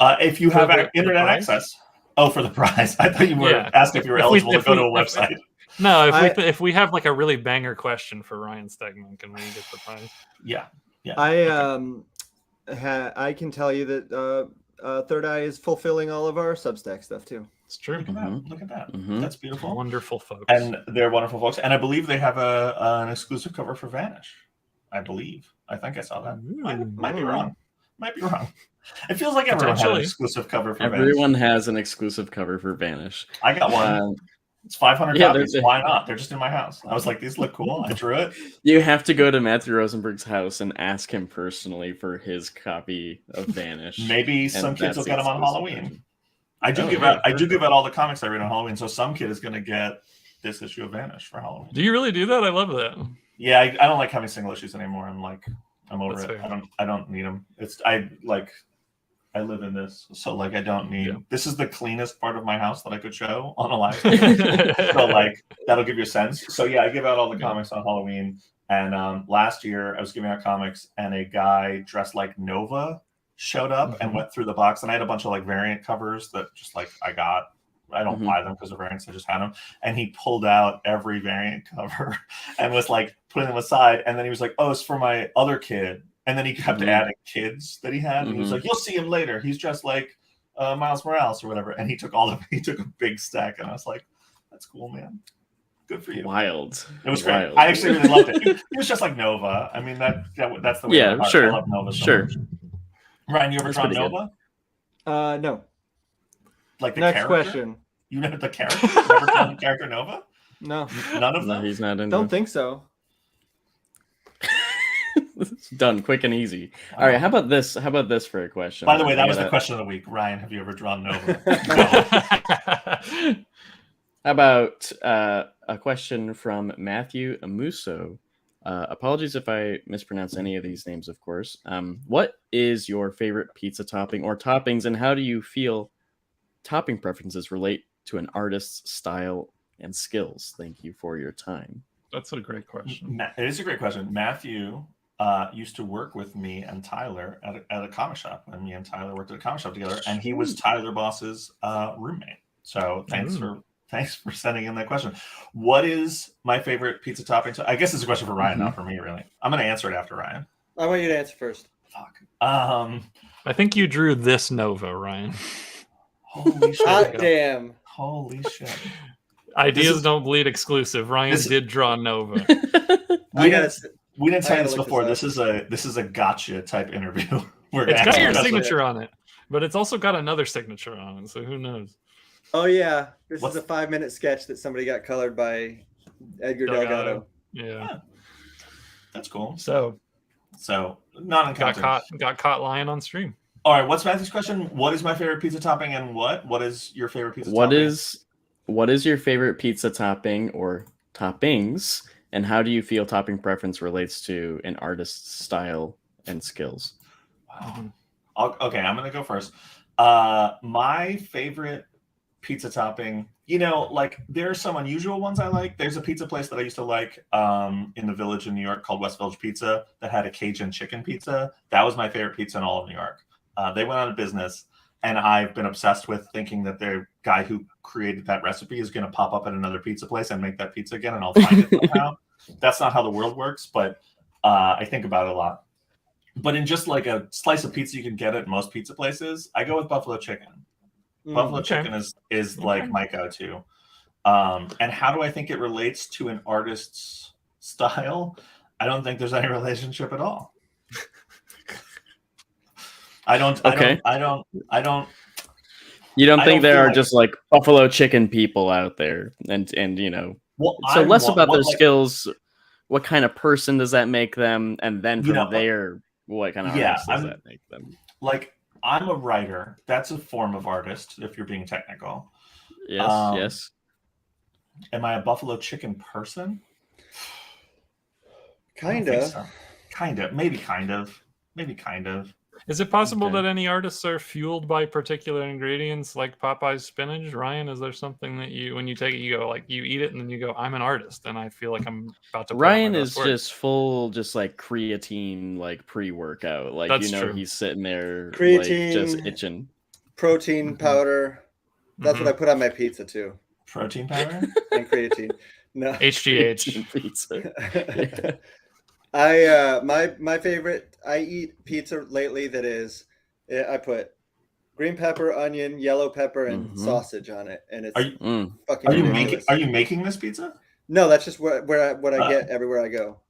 If you have the internet prize? access. Oh, for the prize. I thought you were asking if you were eligible to go to a website. No, if we have like a really banger question for Ryan Stegman, can we get the prize? Yeah. I can tell you that Third Eye is fulfilling all of our Substack stuff too. It's true. Look at that. Mm-hmm. That's beautiful. Wonderful folks. And they're wonderful folks. And I believe they have an exclusive cover for Vanish. I think I saw that. Might be wrong. It feels like everyone has an exclusive cover for Vanish. Everyone has an exclusive cover for Vanish. I got one. It's 500 copies. Why not? They're just in my house. I was like, these look cool. I drew it. You have to go to Matthew Rosenberg's house and ask him personally for his copy of Vanish. Maybe some kids will get them on Halloween. I do give out all the comics I read on Halloween, so some kid is going to get this issue of Vanish for Halloween. Do you really do that? I love that. Yeah, I don't like having single issues anymore. I'm over That's it. fair. I don't need them. I live in this, so like I don't need. Yeah. This is the cleanest part of my house that I could show on a live stream. So like that'll give you a sense. So yeah, I give out all the comics on Halloween. And last year I was giving out comics, and a guy dressed like Nova showed up and went through the box, and I had a bunch of like variant covers that just like I got. I don't buy them because of variants. I just had them, and he pulled out every variant cover and was like putting them aside. And then he was like, "Oh, it's for my other kid." And then he kept adding kids that he had, and he was like, "You'll see him later. He's dressed like Miles Morales or whatever." And he took he took a big stack, and I was like, "That's cool, man. Good for you." Wild. It was great. Wild. I actually really loved it. He was just like Nova. I mean, that's the way. Yeah, sure. I love Nova so Sure. much. Ryan, you ever That's drawn pretty good. Nova? No. Like the Next character? question. You know the character? You never drawn the character Nova? No. None of No, them? he's not in. Don't think so. It's done quick and easy. All right, how about this? How about this for a question? By the way, that was Yeah, the question of the week. Ryan, have you ever drawn Nova? How about a question from Matthew Amuso? Apologies if I mispronounce any of these names, of course. What is your favorite pizza topping or toppings, and how do you feel topping preferences relate to an artist's style and skills? Thank you for your time. That's a great question. It is a great question. Matthew used to work with me and Tyler at a comic shop, and me and Tyler worked at a comic shop together, and he was Tyler Boss's roommate. So thanks for sending in that question. What is my favorite pizza topping? I guess it's a question for Ryan, not for me, really. I'm going to answer it after Ryan. I want you to answer first. Fuck. I think you drew this Nova, Ryan. Holy shit. Hot damn. Holy shit. Ideas don't bleed exclusive. Ryan this- did draw Nova. We didn't say I this gotta look before. this This is a gotcha type interview. We're It's gonna got your ask- signature on it, but it's also got another signature on it, so who knows? Oh yeah, this What's- is a 5-minute sketch that somebody got colored by Edgar Delgado. Yeah. That's cool. So So not got uncommon. caught lying on stream. All right, what's Matthew's question? What is my favorite pizza topping, and what is your favorite pizza What topping? what is your favorite pizza topping or toppings, and how do you feel topping preference relates to an artist's style and skills? Wow. Okay, I'm gonna go first. My favorite pizza topping, like there are some unusual ones I like. There's a pizza place that I used to like in the Village in New York called West Village Pizza that had a Cajun chicken pizza. That was my favorite pizza in all of New York. They went out of business, and I've been obsessed with thinking that the guy who created that recipe is going to pop up at another pizza place and make that pizza again, and I'll find it somehow. That's not how the world works, but I think about it a lot. But in just like a slice of pizza you can get at most pizza places, I go with buffalo chicken. Buffalo chicken is like my go-to. And how do I think it relates to an artist's style? I don't think there's any relationship at all. I don't. You don't I think don't there feel are like- just like buffalo chicken people out there, and Well, so I'm less one- about what, their like- skills. What kind of person does that make them, and then from there, what kind of artist does that make them? Like, I'm a writer. That's a form of artist, if you're being technical. Yes, yes. Am I a buffalo chicken person? Kind I don't of. think so. Kind of. Maybe kind of. Is it possible Okay. that any artists are fueled by particular ingredients like Popeye's spinach? Ryan, is there something that you, when you take it, you go like you eat it and then you go, I'm an artist, and I feel like I'm about to. put out my Ryan best is work. just full, just like creatine, like pre-workout. Like That's true. he's sitting there, Creatine. like just itching. Protein powder. That's what I put on my pizza too. Protein powder? And creatine. No. HGH. Pizza. My favorite, I eat pizza lately that is, I put green pepper, onion, yellow pepper, and sausage on it, and it's Are you- fucking Are you ridiculous. making this pizza? No, that's just what I get everywhere I go.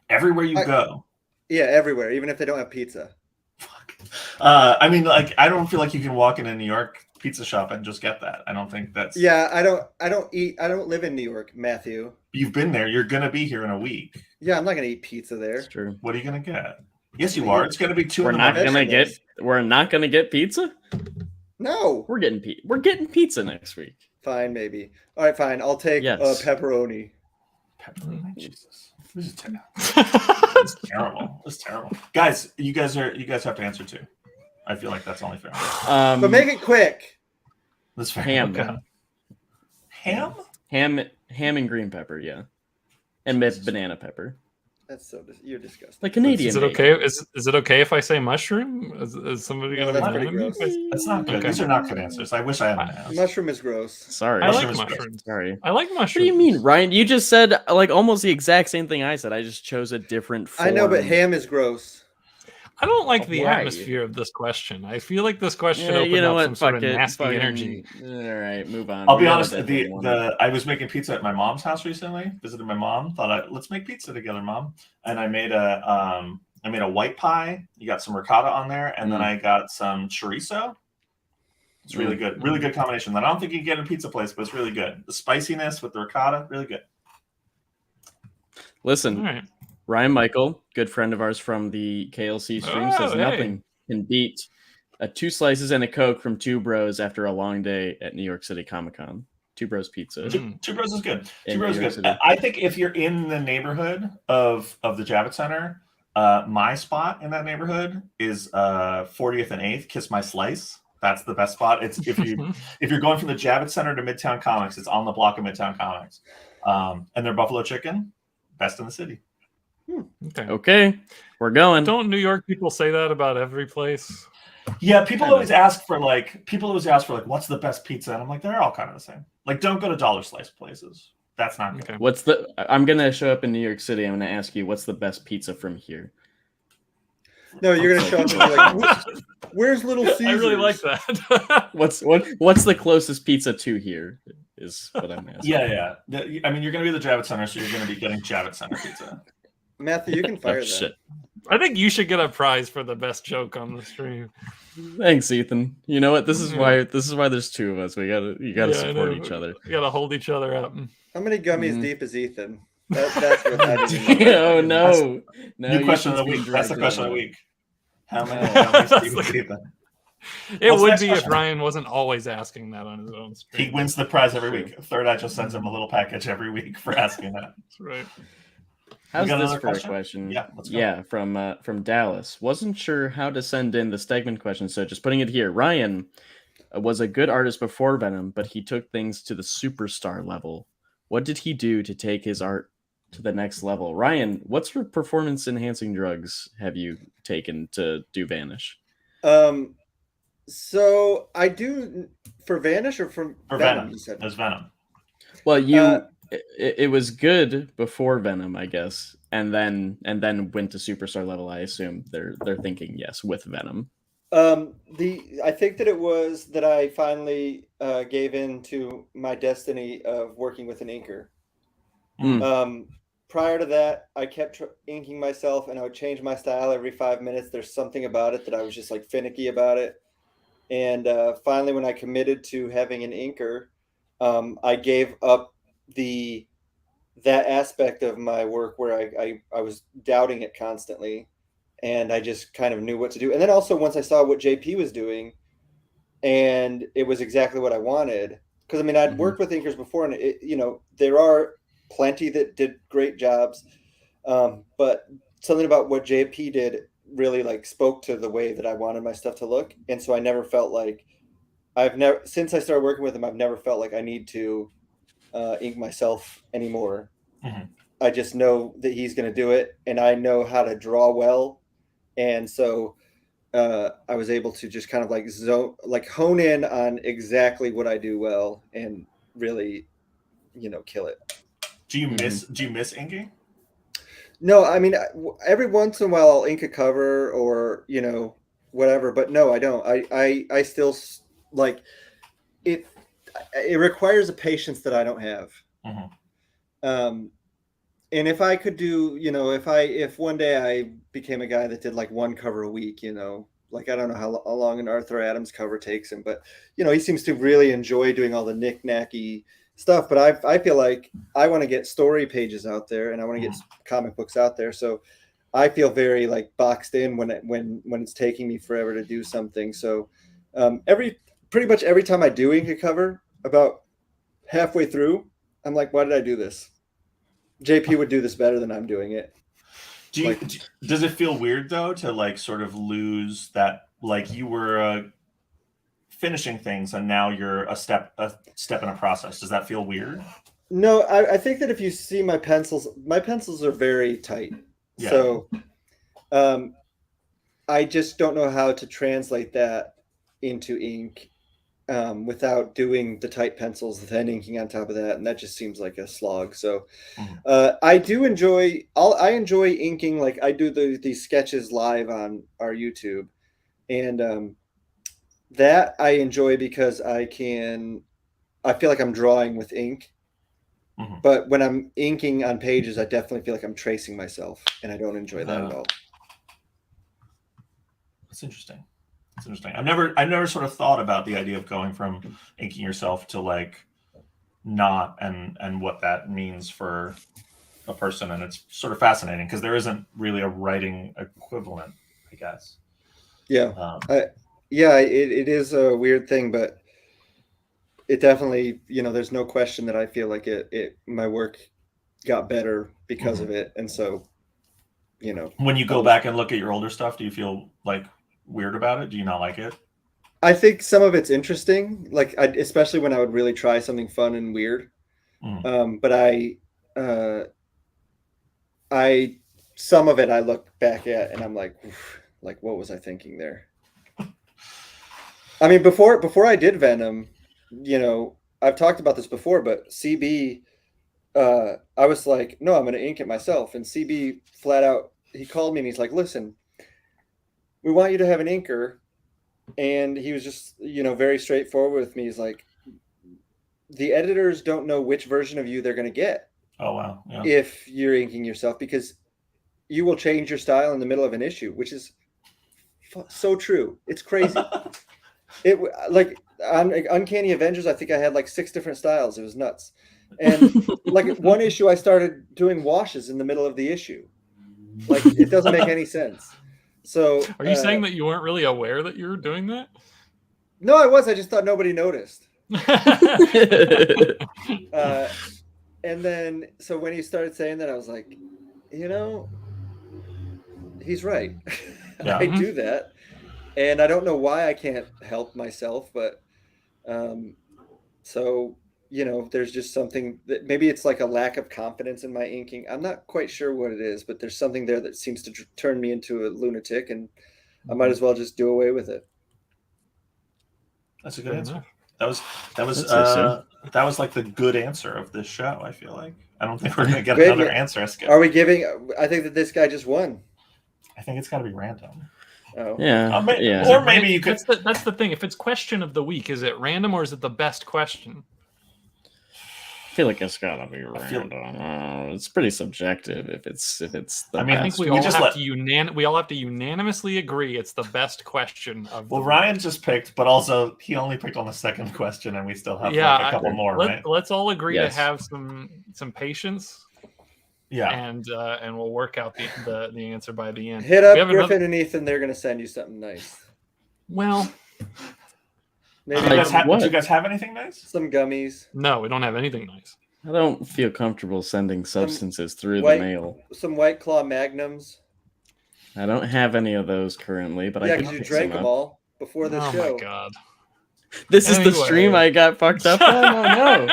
Everywhere you go. Yeah, everywhere, even if they don't have pizza. Fuck. I mean, like, I don't feel like you can walk in a New York pizza shop and just get that. I don't think that's. Yeah, I don't live in New York, Matthew. You've been there. You're gonna be here in a week. Yeah, I'm not gonna eat pizza there. That's true. What are you gonna get? Yes, you are. It's gonna be 2 We're in the not morning. gonna vegetables. get. We're not gonna get pizza. No. We're getting pizza next week. fine, maybe. All right, fine. I'll take Yes. pepperoni. Pepperoni, Jesus, this is terrible. This is terrible, guys. You guys have to answer too. I feel like that's only fair. But make it quick. That's fair. Ham. Okay. Ham and green pepper, yeah, and banana pepper. That's you're disgusting. Like Canadian. Is it okay? Is it okay if I say mushroom? Is somebody No, gonna that's be pretty mad at me? gross. That's not good. Okay. These are not good answers. I wish I hadn't asked. Mushroom is gross. Sorry. I like Mushrooms. mushrooms. Sorry. I like mushrooms. What do you mean, Ryan? You just said like almost the exact same thing I said. I just chose a different form. I know, but ham is gross. I don't like the Why? atmosphere of this question. I feel like this question Yeah, opened you know up what? some sort of Fuck it. nasty Fucking- energy. All right, move on. I'll We be got a honest. different one. I was making pizza at my mom's house recently. Visited my mom. Thought let's make pizza together, Mom. And I made a white pie. You got some ricotta on there, and then I got some chorizo. It's really good. Really good combination. That I don't think you can get in a pizza place, but it's really good. The spiciness with the ricotta, really good. Listen, All right. Ryan Michael, good friend of ours from the KLC stream, says hey. nothing can beat 2 slices and a Coke from Two Bros after a long day at New York City Comic Con. Two Bros Pizza. Two Bros is good. In Two Bros New York is good. City. I think if you're in the neighborhood of the Javits Center, my spot in that neighborhood is 40th and 8th. Kiss My Slice. That's the best spot. It's if you're going from the Javits Center to Midtown Comics, it's on the block of Midtown Comics. And their buffalo chicken, best in the city. Okay, we're going. Don't New York people say that about every place? Yeah, people always ask for like what's the best pizza, and I'm like, they're all kind of the same. Like, don't go to dollar slice places. That's not good. Okay. I'm gonna show up in New York City. I'm gonna ask you what's the best pizza from here. No, you're gonna show up and be like, "Where's Little Caesars?" I really like that. What's the closest pizza to here? Is what I'm asking. Yeah. I mean, you're gonna be at the Javits Center, so you're gonna be getting Javits Center pizza. Matthew, you can fire Oh, that. shit. I think you should get a prize for the best joke on the stream. Thanks, Ethan. You know what? This is why there's 2 of us. You gotta Yeah, I support know. each other. You gotta hold each other up. How many gummies deep is Ethan? That's what I need to know. Oh no! New question of the Ethan's week. being That's the dragged question of down. the week. How many That's gummies like- do you think? It What's the would next be if question? Ryan wasn't always asking that on his own stream. He wins the prize every week. Third Eye just sends him a little package every week for asking that. That's right. How's got this another for a question? question? Yeah, let's go. Yeah, from Dallas. Wasn't sure how to send in the Stegman question, so just putting it here. Ryan was a good artist before Venom, but he took things to the superstar level. What did he do to take his art to the next level? Ryan, what sort of performance-enhancing drugs have you taken to do Vanish? So I do for Vanish or from For Venom, Venom. you said? There's Venom. Well, it was good before Venom, I guess, and then went to superstar level. I assume they're thinking yes with Venom. I think that it was that I finally gave in to my destiny of working with an inker. Prior to that, I kept inking myself, and I would change my style every 5 minutes. There's something about it that I was just like finicky about it. And finally, when I committed to having an inker, I gave up that aspect of my work where I was doubting it constantly, and I just kind of knew what to do. And then also once I saw what JP was doing, and it was exactly what I wanted, because I mean I'd worked with inkers before, and there are plenty that did great jobs, but something about what JP did really like spoke to the way that I wanted my stuff to look. And so I never felt like since I started working with him, I've never felt like I need to ink myself anymore. I just know that he's going to do it, and I know how to draw well. And so I was able to just kind of like hone in on exactly what I do well and really, kill it. Do you miss inking? No, I mean, every once in a while I'll ink a cover or, whatever, but no, I don't. I still like it. It requires a patience that I don't have. And if I could do, if one day I became a guy that did like one cover a week, like I don't know how long an Arthur Adams cover takes him, but he seems to really enjoy doing all the knick-knacky stuff. But I feel like I want to get story pages out there, and I want to get comic books out there. So I feel very like boxed in when it's taking me forever to do something. So pretty much every time I do ink a cover, about halfway through, I'm like, why did I do this? JP would do this better than I'm doing it. Does it feel weird though to like sort of lose that, like you were finishing things and now you're a step in a process? Does that feel weird? No, I think that if you see my pencils are very tight. Yeah. So I just don't know how to translate that into ink without doing the tight pencils, then inking on top of that, and that just seems like a slog. So I enjoy inking. Like I do these sketches live on our YouTube, and that I enjoy because I feel like I'm drawing with ink. But when I'm inking on pages, I definitely feel like I'm tracing myself, and I don't enjoy that at all. That's interesting. I've never sort of thought about the idea of going from inking yourself to like not, and what that means for a person, and it's sort of fascinating because there isn't really a writing equivalent, I guess. Yeah, it is a weird thing, but it definitely, there's no question that I feel like my work got better because of it. And so, when you go back and look at your older stuff, do you feel like weird about it? Do you not like it? I think some of it's interesting, like especially when I would really try something fun and weird. But some of it I look back at and I'm like, what was I thinking there? I mean, before I did Venom, I've talked about this before, but CB, I was like, no, I'm going to ink it myself. And CB flat out, he called me and he's like, listen, we want you to have an inker. And he was just, very straightforward with me. He's like, the editors don't know which version of you they're going to get. Oh, wow. Yeah. If you're inking yourself, because you will change your style in the middle of an issue, which is so true. It's crazy. It like on Uncanny Avengers, I think I had like 6 different styles. It was nuts. And like one issue, I started doing washes in the middle of the issue. Like it doesn't make any sense. So are you saying that you weren't really aware that you were doing that? No, I was. I just thought nobody noticed. And then, so when he started saying that, I was like, he's right. Yeah. I do that. And I don't know why I can't help myself, but so, there's just something that maybe it's like a lack of confidence in my inking. I'm not quite sure what it is, but there's something there that seems to turn me into a lunatic, and I might as well just do away with it. That's a good answer. That was like the good answer of this show. I feel like I don't think we're gonna get another answer. Are we giving? I think that this guy just won. I think it's got to be random. Oh yeah, yeah. Or maybe you could. That's the thing. If it's question of the week, is it random or is it the best question? I feel like it's gotta be random. It's pretty subjective if it's the I think we all have to unanimously agree it's the best question of well, Ryan just picked, but also he only picked on the second question, and we still have a couple more, right? Let's all agree to have some patience. Yeah. And we'll work out the answer by the end. Hit up Griffin and Ethan, they're gonna send you something nice. Well, maybe do you guys have anything nice? Some gummies. No, we don't have anything nice. I don't feel comfortable sending substances through the mail. Some White Claw Magnums. I don't have any of those currently, but I because you drank them all before this show. Oh my god. This is the stream I got fucked up on? Oh no.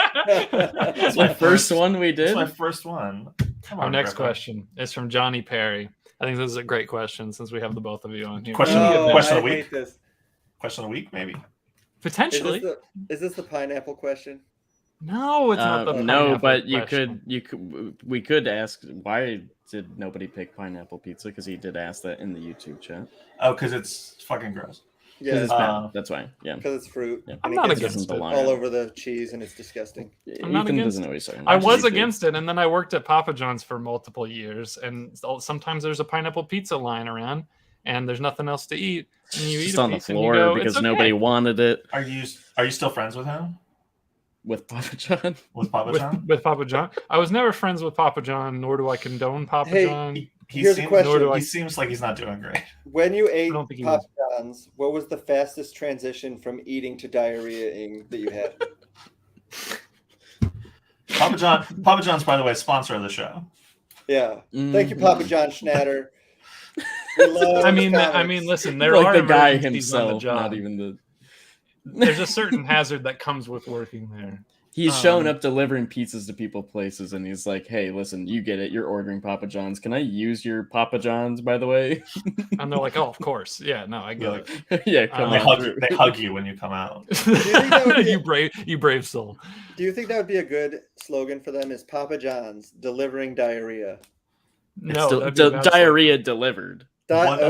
It's my first one we did. It's my first one. Our next question is from Johnny Perry. I think this is a great question since we have the both of you on here. Question of the week. Question of the week, maybe. Potentially. Is this the pineapple question? No, it's not the pineapple no, but question. we could ask why did nobody pick pineapple pizza, because he did ask that in the YouTube chat. Oh, because it's fucking gross. Yeah, it's bad. That's why. Yeah, because it's fruit. Yeah. I'm not against it. All over the cheese, and it's disgusting. I'm not against it. I was against it, and then I worked at Papa John's for multiple years, and sometimes there's a pineapple pizza lying around, and there's nothing else to eat, and you eat on the floor because nobody wanted it. Are you still friends with him? With Papa John? With Papa John? With Papa John? I was never friends with Papa John, nor do I condone Papa John. Here's a question. He seems like he's not doing great. When you ate Papa John's, what was the fastest transition from eating to diarrhea-ing that you had? Papa John's, by the way, sponsor of the show. Yeah. Thank you, Papa John Schnatter. I mean, listen, there like are the guy emergencies on the himself, job. not even the. There's a certain hazard that comes with working there. He's showing up delivering pizzas to people places, and he's like, "Hey, listen, you get it. You're ordering Papa John's. Can I use your Papa John's, by the way?" And they're like, "Oh, of course. Yeah, no, I get it." Yeah, come They on. they hug you when you come out. You brave soul. Do you think that would be a good slogan for them? Is Papa John's delivering diarrhea? No, It's diarrhea delivered. What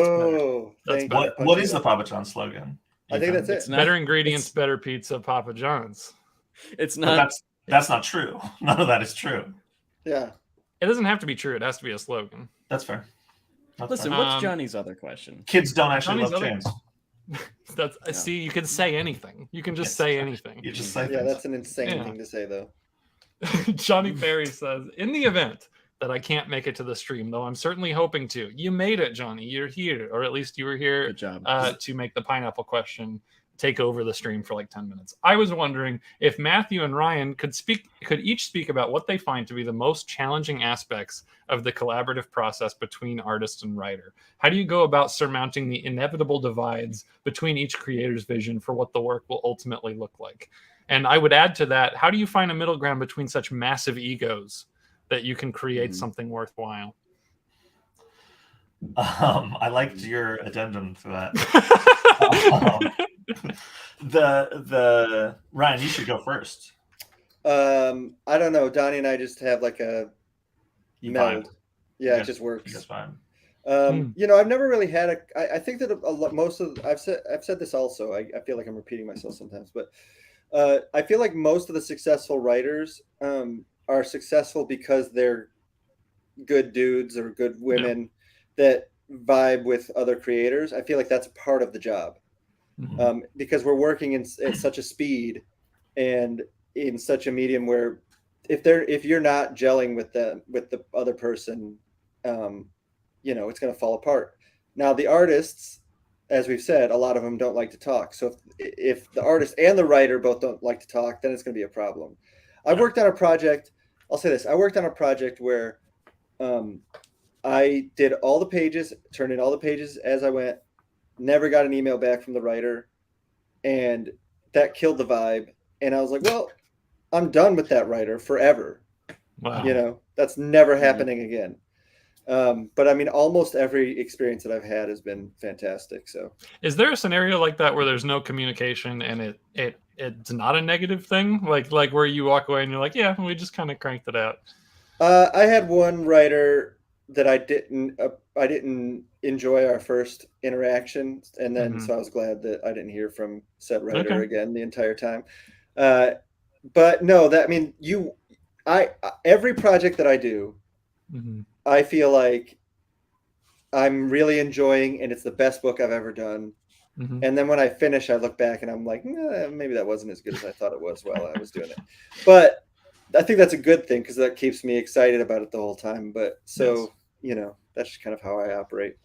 is the Papa John's slogan? I think that's it. Better ingredients, better pizza, Papa John's. It's not. That's not true. None of that is true. Yeah. It doesn't have to be true. It has to be a slogan. That's fair. Listen, what's Johnny's other question? Kids don't actually love chains. See, you can say anything. You can just say anything. You just say that's an insane thing to say, though. Johnny Perry says, in the event that I can't make it to the stream, though I'm certainly hoping to. You made it, Johnny. You're here, or at least you were here. Good job. To make the pineapple question take over the stream for like 10 minutes. I was wondering if Matthew and Ryan could each speak about what they find to be the most challenging aspects of the collaborative process between artist and writer. How do you go about surmounting the inevitable divides between each creator's vision for what the work will ultimately look like? And I would add to that, how do you find a middle ground between such massive egos that you can create something worthwhile? I liked your addendum to that. The Ryan, you should go first. I don't know. Donnie and I just have like a meld. Yeah, it just works. That's fine. I've never really had I think that I've said this also. I feel like I'm repeating myself sometimes, but I feel like most of the successful writers are successful because they're good dudes or good women that vibe with other creators. I feel like that's part of the job. Because we're working at such a speed and in such a medium where if you're not gelling with the other person, it's going to fall apart. Now the artists, as we've said, a lot of them don't like to talk. So if the artist and the writer both don't like to talk, then it's going to be a problem. I've worked on a project. I'll say this. I worked on a project where I did all the pages, turned in all the pages as I went. Never got an email back from the writer, and that killed the vibe. And I was like, well, I'm done with that writer forever. Wow. That's never happening again. But I mean, almost every experience that I've had has been fantastic. So is there a scenario like that where there's no communication and it's not a negative thing? Like where you walk away and you're like, yeah, we just kind of cranked it out. I had one writer that I didn't enjoy our first interaction, and then so I was glad that I didn't hear from said writer again the entire time. But no, every project that I do, I feel like I'm really enjoying, and it's the best book I've ever done. And then when I finish, I look back and I'm like, maybe that wasn't as good as I thought it was while I was doing it. But I think that's a good thing because that keeps me excited about it the whole time. But that's just kind of how I operate.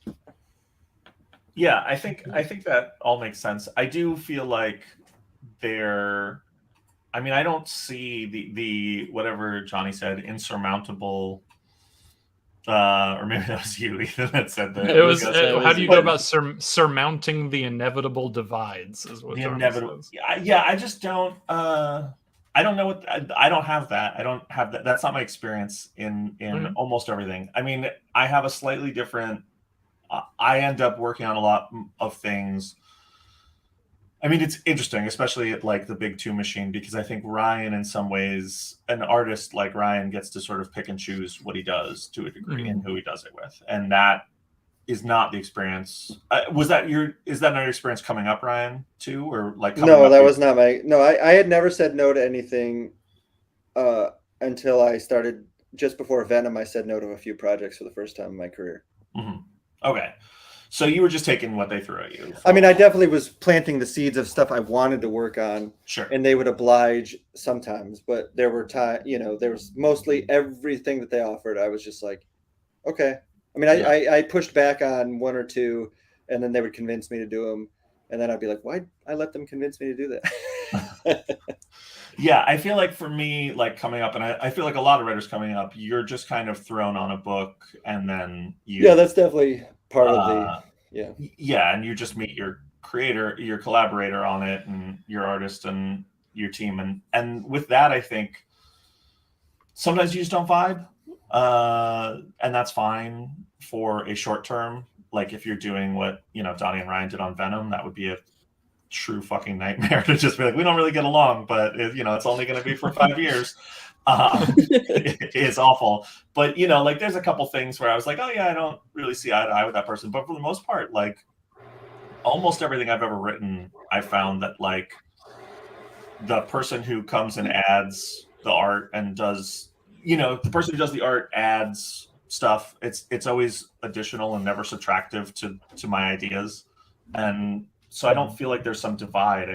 Yeah, I think that all makes sense. I do feel like I don't see the whatever Johnny said, insurmountable, or maybe that was you, Ethan, that said that. It was. How do you go about surmounting the inevitable divides? Is what the inevitable. Yeah, I just don't. I don't know I don't have that. I don't have that. That's not my experience in almost everything. I mean, I have a slightly different. I end up working on a lot of things. I mean, it's interesting, especially at like the Big Two machine, because I think Ryan, in some ways, an artist like Ryan gets to sort of pick and choose what he does to a degree and who he does it with, and that is not the experience. Is that not your experience coming up, Ryan, too, or like? No, that was not my. No, I had never said no to anything until I started. Just before Venom, I said no to a few projects for the first time in my career. Okay. So you were just taking what they threw at you. I mean, I definitely was planting the seeds of stuff I wanted to work on. Sure. And they would oblige sometimes, but there were there was mostly everything that they offered. I was just like, okay. I mean, I pushed back on one or two, and then they would convince me to do them. And then I'd be like, why I let them convince me to do that? Yeah, I feel like for me, like coming up, and I feel like a lot of writers coming up, you're just kind of thrown on a book, and then you Yeah, that's definitely part of the yeah, and you just meet your creator, your collaborator on it, and your artist and your team, and with that, I think sometimes you just don't vibe, and that's fine for a short term. Like if you're doing what Donnie and Ryan did on Venom, that would be a true fucking nightmare to just be like, we don't really get along, but it's only going to be for 5 years. It's awful. But like there's a couple things where I was like, oh yeah, I don't really see eye to eye with that person. But for the most part, like almost everything I've ever written, I found that like the person who comes and adds the art and does, the person who does the art adds stuff. It's always additional and never subtractive to my ideas. And so I don't feel like there's some divide.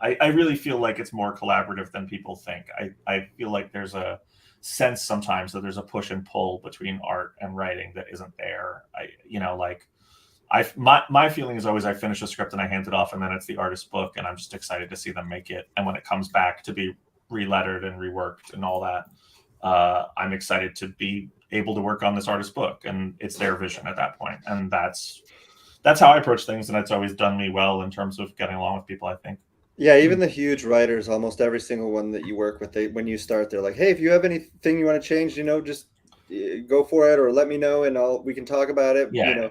I really feel like it's more collaborative than people think. I feel like there's a sense sometimes that there's a push and pull between art and writing that isn't there. My feeling is always I finish a script and I hand it off, and then it's the artist's book, and I'm just excited to see them make it. And when it comes back to be relettered and reworked and all that, I'm excited to be able to work on this artist's book, and it's their vision at that point. And that's how I approach things, and it's always done me well in terms of getting along with people, I think. Yeah, even the huge writers, almost every single one that you work with, when you start, they're like, hey, if you have anything you want to change, just go for it, or let me know and we can talk about it. Yeah.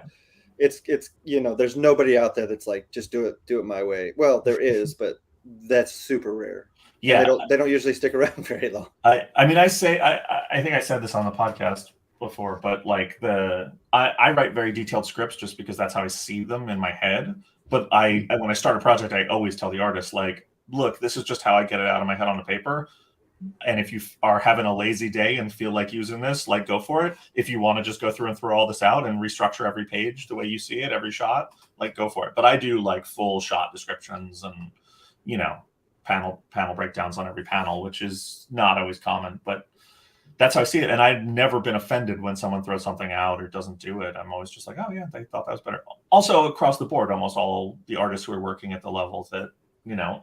It's there's nobody out there that's like, just do it my way. Well, there is, but that's super rare. Yeah. They don't usually stick around very long. I think I said this on the podcast before, but like I write very detailed scripts just because that's how I see them in my head. But when I start a project, I always tell the artist, like, look, this is just how I get it out of my head on the paper. And if you are having a lazy day and feel like using this, like, go for it. If you want to just go through and throw all this out and restructure every page the way you see it, every shot, like, go for it. But I do like full shot descriptions and, panel breakdowns on every panel, which is not always common, but that's how I see it. And I've never been offended when someone throws something out or doesn't do it. I'm always just like, oh yeah, they thought that was better. Also across the board, almost all the artists who are working at the levels that,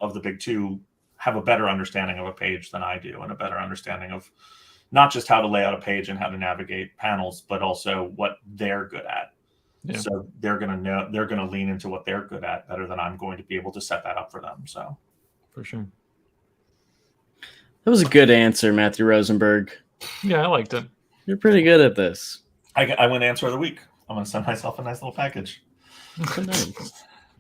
of the big two have a better understanding of a page than I do, and a better understanding of not just how to lay out a page and how to navigate panels, but also what they're good at. Yeah. So they're going to lean into what they're good at better than I'm going to be able to set that up for them. So for sure. That was a good answer, Matthew Rosenberg. Yeah, I liked it. You're pretty good at this. I win answer of the week. I'm going to send myself a nice little package.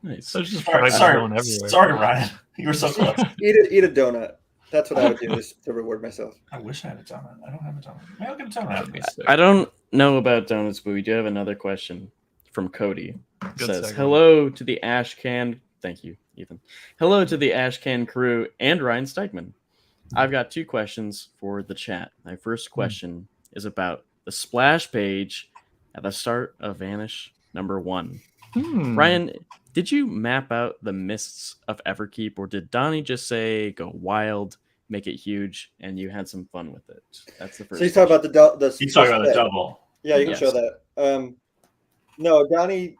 Nice. So just sorry, Ryan. You were so close. Eat a donut. That's what I would do, is to reward myself. I wish I had a donut. I don't have a donut. Maybe I'll get a donut. I don't know about donuts, but we do have another question from Cody. It says, segment. hello to the Ashcan. Thank you, Ethan. Hello to the Ashcan crew and Ryan Stegman. I've got 2 questions for the chat. My first question is about the splash page at the start of Vanish #1. Ryan, did you map out the mists of Everkeep, or did Donnie just say go wild, make it huge, and you had some fun with it? That's the first. So you talk about the He's talking about the double. Yeah, you can show that. No, Donnie,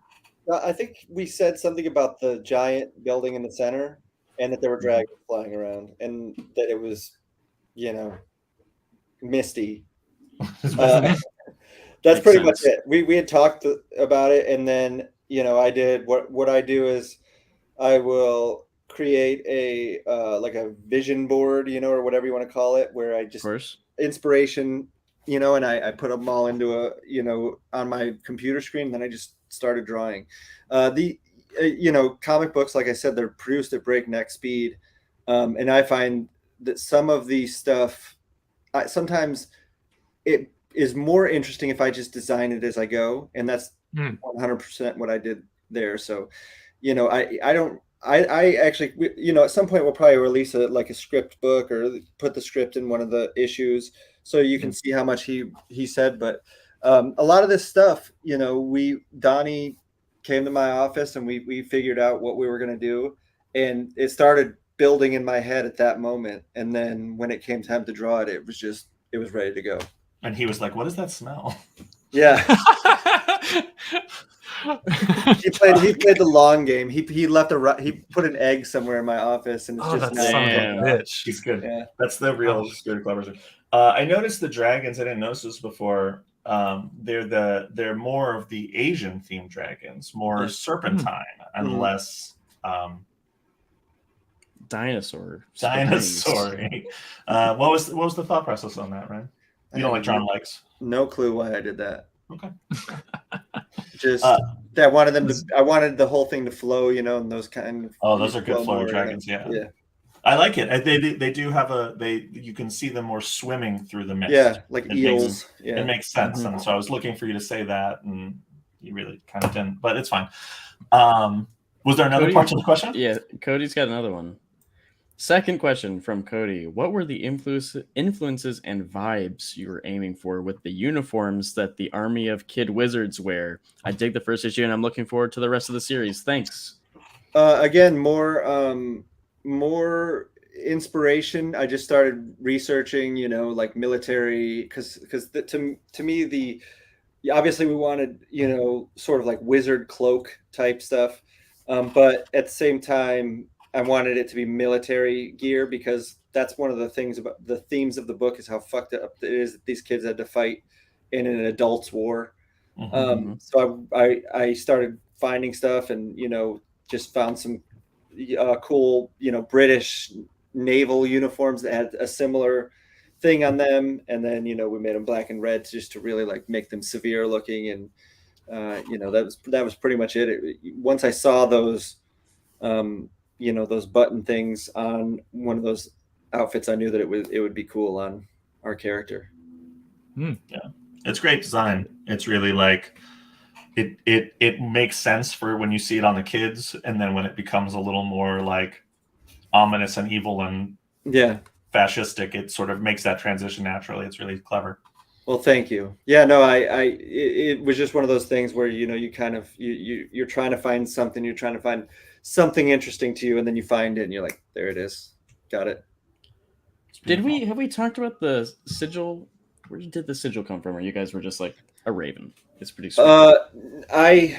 I think we said something about the giant building in the center, and that there were dragons flying around, and that it was, Misty. That's pretty much it. We had talked about it, and then I did what I do is I will create a like a vision board, or whatever you want to call it, where I just inspiration, and I put them all into a on my computer screen, and then I just started drawing. Comic books, like I said, they're produced at breakneck speed, and I find that some of the stuff, sometimes it is more interesting if I just design it as I go, and that's 100% what I did there. So, I actually, at some point we'll probably release a script book, or put the script in one of the issues, so you can see how much he said. But a lot of this stuff, Donnie came to my office, and we figured out what we were going to do, and it started building in my head at that moment. And then when it came time to draw it, it was ready to go. And he was like, what does that smell? Yeah. He played the long game. He he put an egg somewhere in my office, and it's Oh, just that son of a Damn. bitch. He's good. Yeah. That's the real Spirit Clever. I noticed the dragons. I didn't notice this before. They're more of the Asian themed dragons, more serpentine and less dinosaur. What was the thought process on that, Ryan? You don't like John Likes? No clue why I did that. Okay. Just I wanted them to. I wanted the whole thing to flow, and those kind of. Oh, those are good flowing dragons. Yeah. I like it. They do have you can see them more swimming through the mist. Yeah, like eels. It makes sense. And so I was looking for you to say that, and you really kind of didn't, but it's fine. Was there another part to the question? Yeah, Cody's got another one. Second question from Cody. What were the influences and vibes you were aiming for with the uniforms that the army of kid wizards wear? I dig the first issue, and I'm looking forward to the rest of the series. Thanks. Again, more inspiration. I just started researching, like military, because to me, obviously we wanted, sort of like wizard cloak type stuff. But at the same time, I wanted it to be military gear, because that's one of the things about the themes of the book is how fucked up it is that these kids had to fight in an adult's war. So I started finding stuff, and, just found some cool, British naval uniforms that had a similar thing on them. And then, we made them black and red just to really like make them severe looking. And, that was pretty much it. Once I saw those, those button things on one of those outfits, I knew that it would be cool on our character. Yeah, it's great design. It's really like it makes sense for when you see it on the kids, and then when it becomes a little more like ominous and evil and fascistic, it sort of makes that transition naturally. It's really clever. Well, thank you. Yeah, no, it was just one of those things where, you kind of, you're trying to find something, you're trying to find something interesting to you, and then you find it and you're like, there it is. Got it. Have we talked about the sigil? Where did the sigil come from? Or you guys were just like a raven? It's pretty sweet. I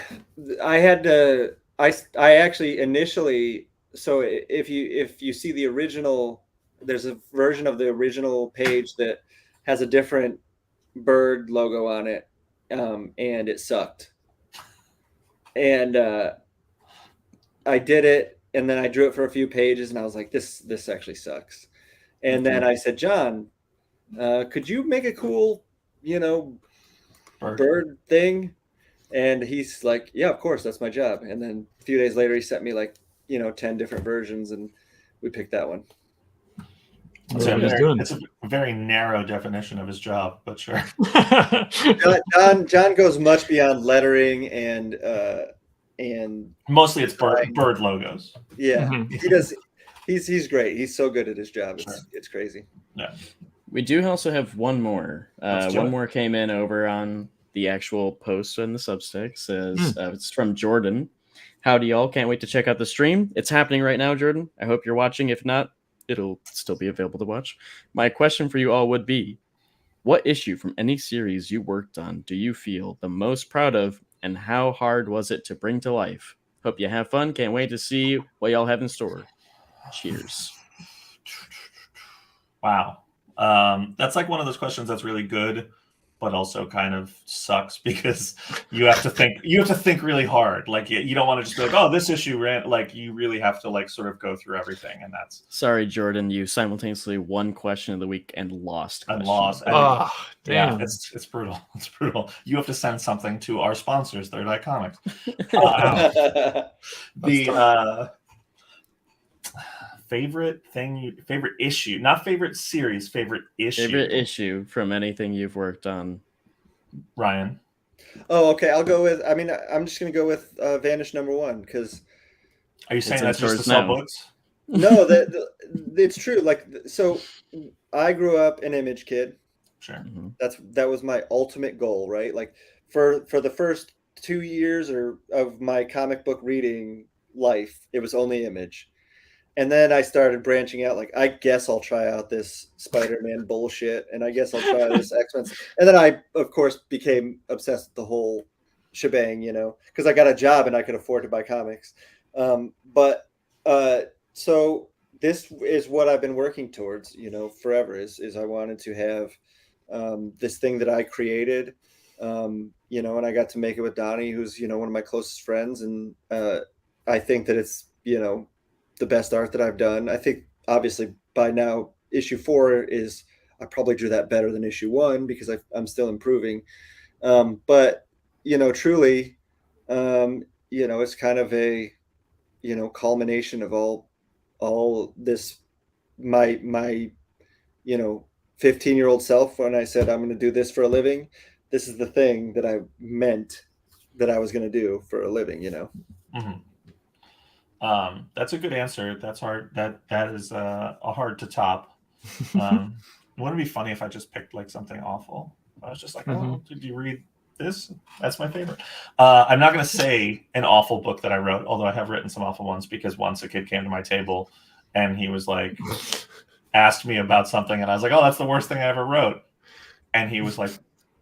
actually initially, so if you see the original, there's a version of the original page that has a different bird logo on it, and it sucked. And I did it, and then I drew it for a few pages, and I was like, this actually sucks. And then I said, John, could you make a cool, bird thing? And he's like, yeah, of course, that's my job. And then a few days later, he sent me like 10 different versions, and we picked that one. It's a very narrow definition of his job, but sure. John goes much beyond lettering and mostly it's bird logos. Yeah, he does. He's great. He's so good at his job. It's crazy. Yeah. We do also have one more. One more came in over on the actual post in the Substack. Says it's from Jordan. Howdy, y'all. Can't wait to check out the stream. It's happening right now, Jordan. I hope you're watching. If not, it'll still be available to watch. My question for you all would be, what issue from any series you worked on do you feel the most proud of, and how hard was it to bring to life? Hope you have fun. Can't wait to see what y'all have in store. Cheers. Wow. That's like one of those questions that's really good, but also kind of sucks, because you have to think really hard. Like you don't want to just be like, oh, this issue ran. Like you really have to like sort of go through everything, and that's. Sorry, Jordan. You simultaneously won question of the week and lost. Oh, damn. Yeah, it's brutal. It's brutal. You have to send something to our sponsors, Third Eye Comics. Favorite issue, not favorite series, favorite issue from anything you've worked on, Ryan. Oh, okay. I'll go with, I'm just going to go with Vanish #1, because. Are you saying that's just to sell books? No, it's true. Like, so I grew up an Image kid. Sure. That was my ultimate goal, right? Like for the first 2 years of my comic book reading life, it was only Image. And then I started branching out, like, I guess I'll try out this Spider-Man bullshit, and I guess I'll try this X-Men. And then I, of course, became obsessed with the whole shebang, because I got a job and I could afford to buy comics. So this is what I've been working towards, forever is I wanted to have this thing that I created, and I got to make it with Donnie, who's, one of my closest friends. And I think that it's, the best art that I've done. I think obviously by now issue 4 is, I probably drew that better than issue 1 because I'm still improving. But, truly, it's kind of a, culmination of all this, my 15-year-old self, when I said I'm going to do this for a living. This is the thing that I meant that I was going to do for a living. Mm-hmm. That's a good answer. That's hard. That is a hard to top. Wouldn't it be funny if I just picked like something awful? I was just like, oh, did you read this? That's my favorite. I'm not going to say an awful book that I wrote, although I have written some awful ones, because once a kid came to my table and he was like, asked me about something, and I was like, oh, that's the worst thing I ever wrote. And he was like,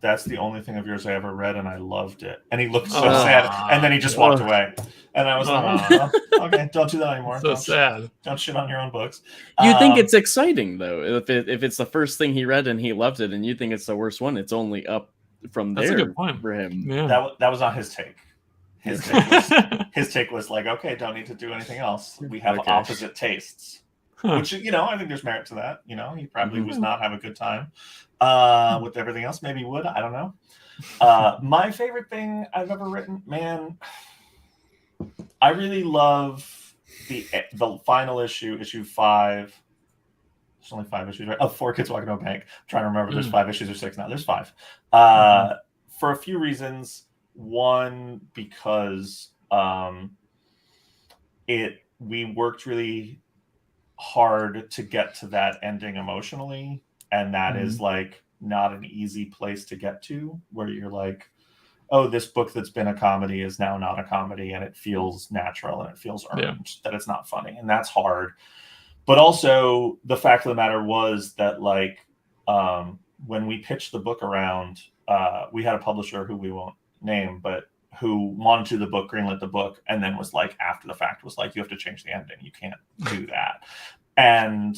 that's the only thing of yours I ever read, and I loved it. And he looked so sad, and then he just walked away. And I was like, oh, okay, don't do that anymore. So sad. Don't shit on your own books. You think it's exciting, though, if it's the first thing he read and he loved it, and you think it's the worst one, it's only up from there. That's a good point for him. Yeah. That was not his take. His take was like, okay, don't need to do anything else. We have opposite tastes. Which, I think there's merit to that. He probably was not have a good time with everything else. Maybe he would. I don't know. My favorite thing I've ever written, man, I really love the final issue 5. There's only 5 issues, right? Oh, 4 kids walking to a bank. I'm trying to remember. There's 5 issues or 6 now. There's 5. For a few reasons. One, because we worked really hard to get to that ending emotionally, and that is like not an easy place to get to, where you're like, oh, this book that's been a comedy is now not a comedy, and it feels natural and it feels earned, that it's not funny, and that's hard. But also the fact of the matter was that like when we pitched the book around, we had a publisher who we won't name, but who wanted to do the book, greenlit the book, and then was like, after the fact, was like, you have to change the ending. You can't do that. And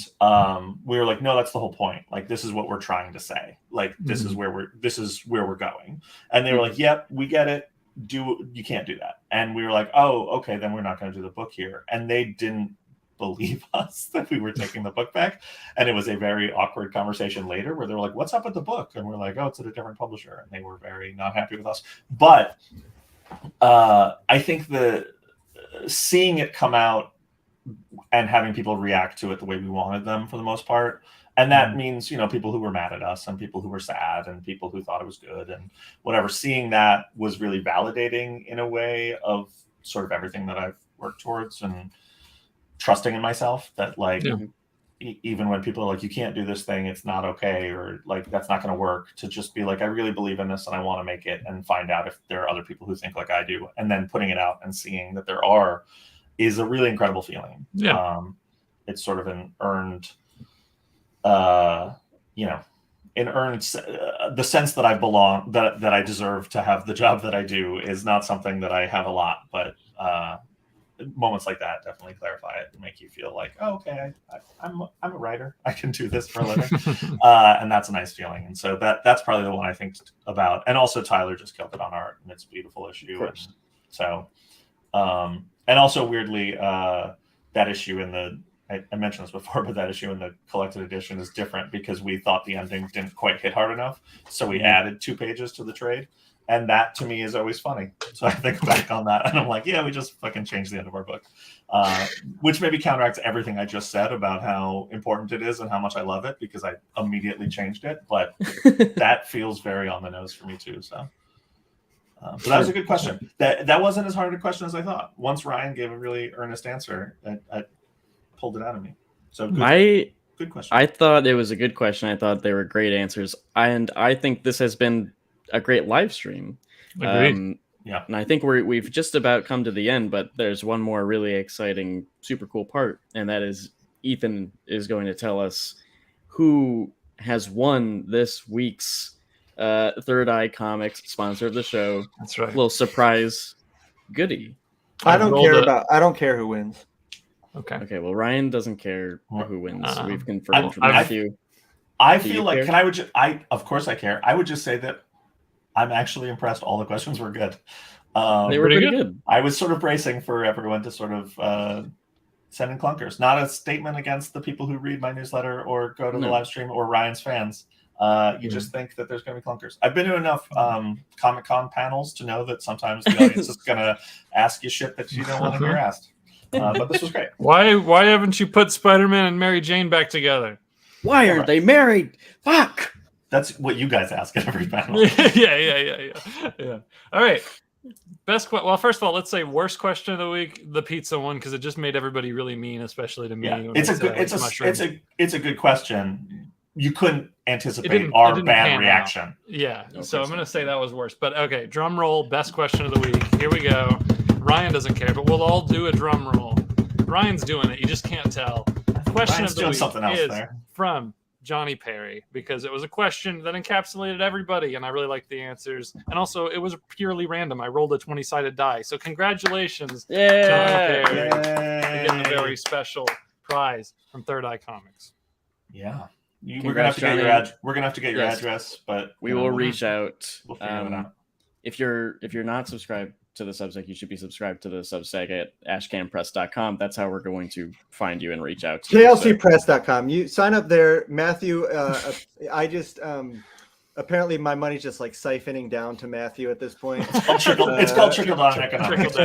we were like, no, that's the whole point. Like, this is what we're trying to say. Like, this is where we're going. And they were like, yep, we get it. You can't do that. And we were like, oh, okay, then we're not going to do the book here. And they didn't believe us that we were taking the book back. And it was a very awkward conversation later where they were like, what's up with the book? And we're like, oh, it's at a different publisher. And they were very not happy with us. But I think seeing it come out and having people react to it the way we wanted them for the most part. And that means, people who were mad at us and people who were sad and people who thought it was good and whatever. Seeing that was really validating in a way of sort of everything that I've worked towards, and trusting in myself that like, even when people are like, you can't do this thing, it's not okay, or like, that's not going to work, to just be like, I really believe in this and I want to make it, and find out if there are other people who think like I do. And then putting it out and seeing that there are is a really incredible feeling. It's sort of an earned, the sense that I belong, that I deserve to have the job that I do, is not something that I have a lot, but moments like that definitely clarify it and make you feel like, oh, okay, I'm a writer. I can do this for a living. And that's a nice feeling. And so that's probably the one I think about. And also Tyler just killed it on art, and it's a beautiful issue. And so, and also weirdly, that issue I mentioned this before, but that issue in the collected edition is different because we thought the ending didn't quite hit hard enough. So we added 2 pages to the trade. And that to me is always funny. So I think back on that and I'm like, yeah, we just fucking changed the end of our book. Which maybe counteracts everything I just said about how important it is and how much I love it, because I immediately changed it. But that feels very on the nose for me too. So but that was a good question. That wasn't as hard a question as I thought. Once Ryan gave a really earnest answer, I pulled it out of me. So good question. I thought it was a good question. I thought they were great answers. And I think this has been a great live stream. Agreed. And I think we've just about come to the end, but there's one more really exciting, super cool part, and that is Ethan is going to tell us who has won this week's Third Eye Comics, sponsor of the show. That's right. Little surprise goodie. I don't care who wins. Okay. Well, Ryan doesn't care who wins. We've confirmed from I Matthew. I feel like of course I care. I would just say that I'm actually impressed. All the questions were good. They were pretty good. I was sort of bracing for everyone to sort of send in clunkers. Not a statement against the people who read my newsletter or go to the live stream or Ryan's fans. You just think that there's going to be clunkers. I've been to enough Comic-Con panels to know that sometimes the audience is going to ask you shit that you don't want to hear asked. But this was great. Why haven't you put Spider-Man and Mary Jane back together? Why aren't they married? Fuck! That's what you guys ask at every panel. Yeah. All right. Well, first of all, let's say worst question of the week, the pizza one, because it just made everybody really mean, especially to me. Yeah. It's a good question. You couldn't anticipate our bad reaction. Out. Yeah. So I'm going to say that was worse. But okay, drum roll, best question of the week. Here we go. Ryan doesn't care, but we'll all do a drum roll. Ryan's doing it. You just can't tell. Question of the week is from Johnny Perry, because it was a question that encapsulated everybody, and I really liked the answers. And also, it was purely random. I rolled a 20-sided die. So congratulations, Johnny Perry, for getting a very special prize from Third Eye Comics. Yeah. We're gonna have to get your address, but we will reach out. We'll figure it out. If you're not subscribed to the Substack, you should be subscribed to the Substack at ashcanpress.com. That's how we're going to find you and reach out to klcpress.com. You sign up there, Matthew. I just apparently my money's just like siphoning down to Matthew at this point. It's called trickle down economics.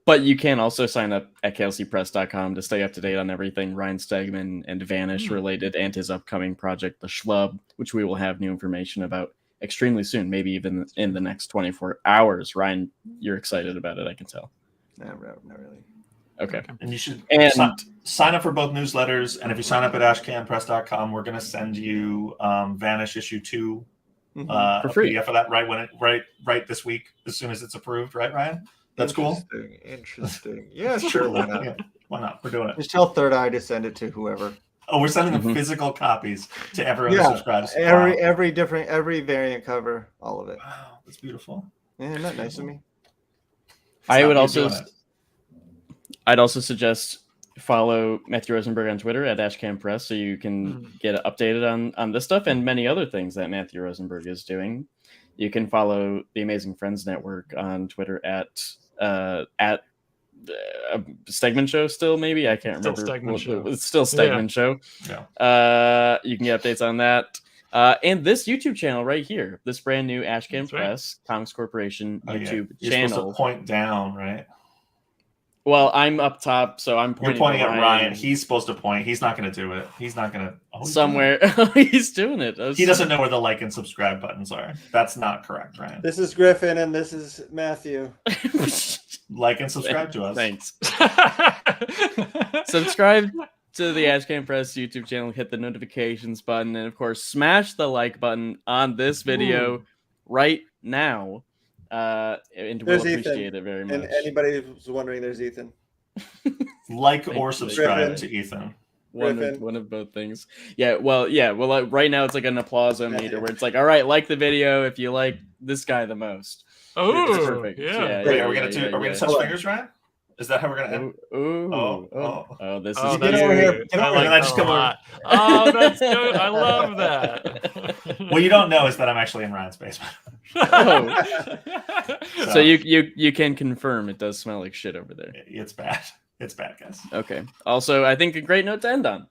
But you can also sign up at klcpress.com to stay up to date on everything Ryan Stegman and Vanish related, and his upcoming project, The Schlub, which we will have new information about extremely soon, maybe even in the next 24 hours. Ryan, you're excited about it, I can tell. Not really. Okay. And you should sign up for both newsletters. And if you sign up at ashcanpress.com, we're going to send you Vanish issue 2 for free. PDF of that right this week, as soon as it's approved, right, Ryan? That's cool. Interesting. Yeah, sure. Why not? Yeah, why not? We're doing it. Just tell Third Eye to send it to whoever. Oh, we're sending them physical copies to everyone who subscribes. Every variant cover, all of it. Wow, that's beautiful. Yeah, isn't that nice of me? I'd also suggest follow Matthew Rosenberg on Twitter at Ashcan Press, so you can get updated on this stuff and many other things that Matthew Rosenberg is doing. You can follow the Amazing Friends Network on Twitter at Stegman Show still, maybe? I can't remember. It's still Stegman Show. Yeah. You can get updates on that. And this YouTube channel right here, this brand new Ashcan Press Comics Corporation YouTube You're channel. Supposed to point down, right? Well, I'm up top, so I'm pointing. You're pointing at Ryan. He's supposed to point. He's not going to do it. He's not going to. Somewhere. He's doing it. He doesn't know where the like and subscribe buttons are. That's not correct, Ryan. This is Griffin, and this is Matthew. Like and subscribe to us. Thanks. Subscribe to the Ashcan Press YouTube channel. Hit the notifications button, and of course, smash the like button on this video right now. And we'll appreciate it very much. And anybody who's wondering, there's Ethan. Like or subscribe to Ethan. One of both things. Well, right now it's like an applause meter where it's like, all right, like the video if you like this guy the most. Oh, perfect. Yeah. Wait, are we gonna touch fingers, Ryan? Is that how we're gonna end? This is get over here. Oh, that's good. I love that. What you don't know is that I'm actually in Ryan's basement. So you can confirm it does smell like shit over there. It's bad. It's bad, guys. Okay. Also, I think a great note to end on.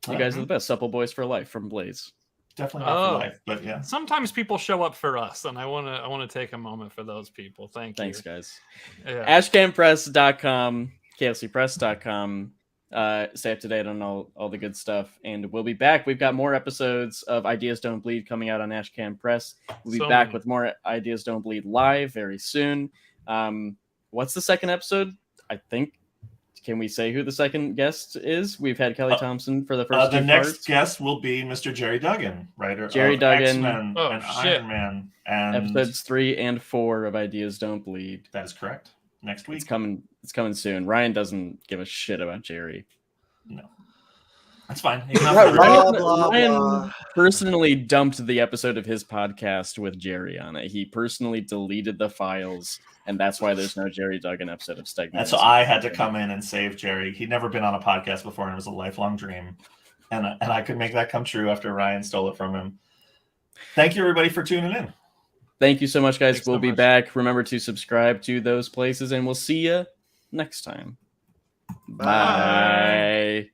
You guys are the best. Supple Boys for Life from Blaze. Definitely not for life, but yeah. Sometimes people show up for us, and I want to take a moment for those people. Thanks, guys. Yeah. ashcanpress.com, klcpress.com. Stay up to date on all the good stuff, and we'll be back. We've got more episodes of Ideas Don't Bleed coming out on Ashcan Press. We'll be back with more Ideas Don't Bleed live very soon. What's the second episode? I think. Can we say who the second guest is? We've had Kelly Thompson for the first two The next parts. guest will be Mr. Jerry Duggan, writer Jerry of Duggan. X-Men and Iron Man. And episodes 3 and 4 of Ideas Don't Bleed. That is correct. Next week. It's coming soon. Ryan doesn't give a shit about Jerry. No. That's fine. He's not Blah, for blah, Ryan blah. personally dumped the episode of his podcast with Jerry on it. He personally deleted the files, and that's why there's no Jerry Duggan episode of Stegman. And so I had to come in and save Jerry. He'd never been on a podcast before, and it was a lifelong dream. And I could make that come true after Ryan stole it from him. Thank you, everybody, for tuning in. Thank you so much, guys. Thanks We'll so be much. back. Remember to subscribe to those places, and we'll see you next time. Bye. Bye.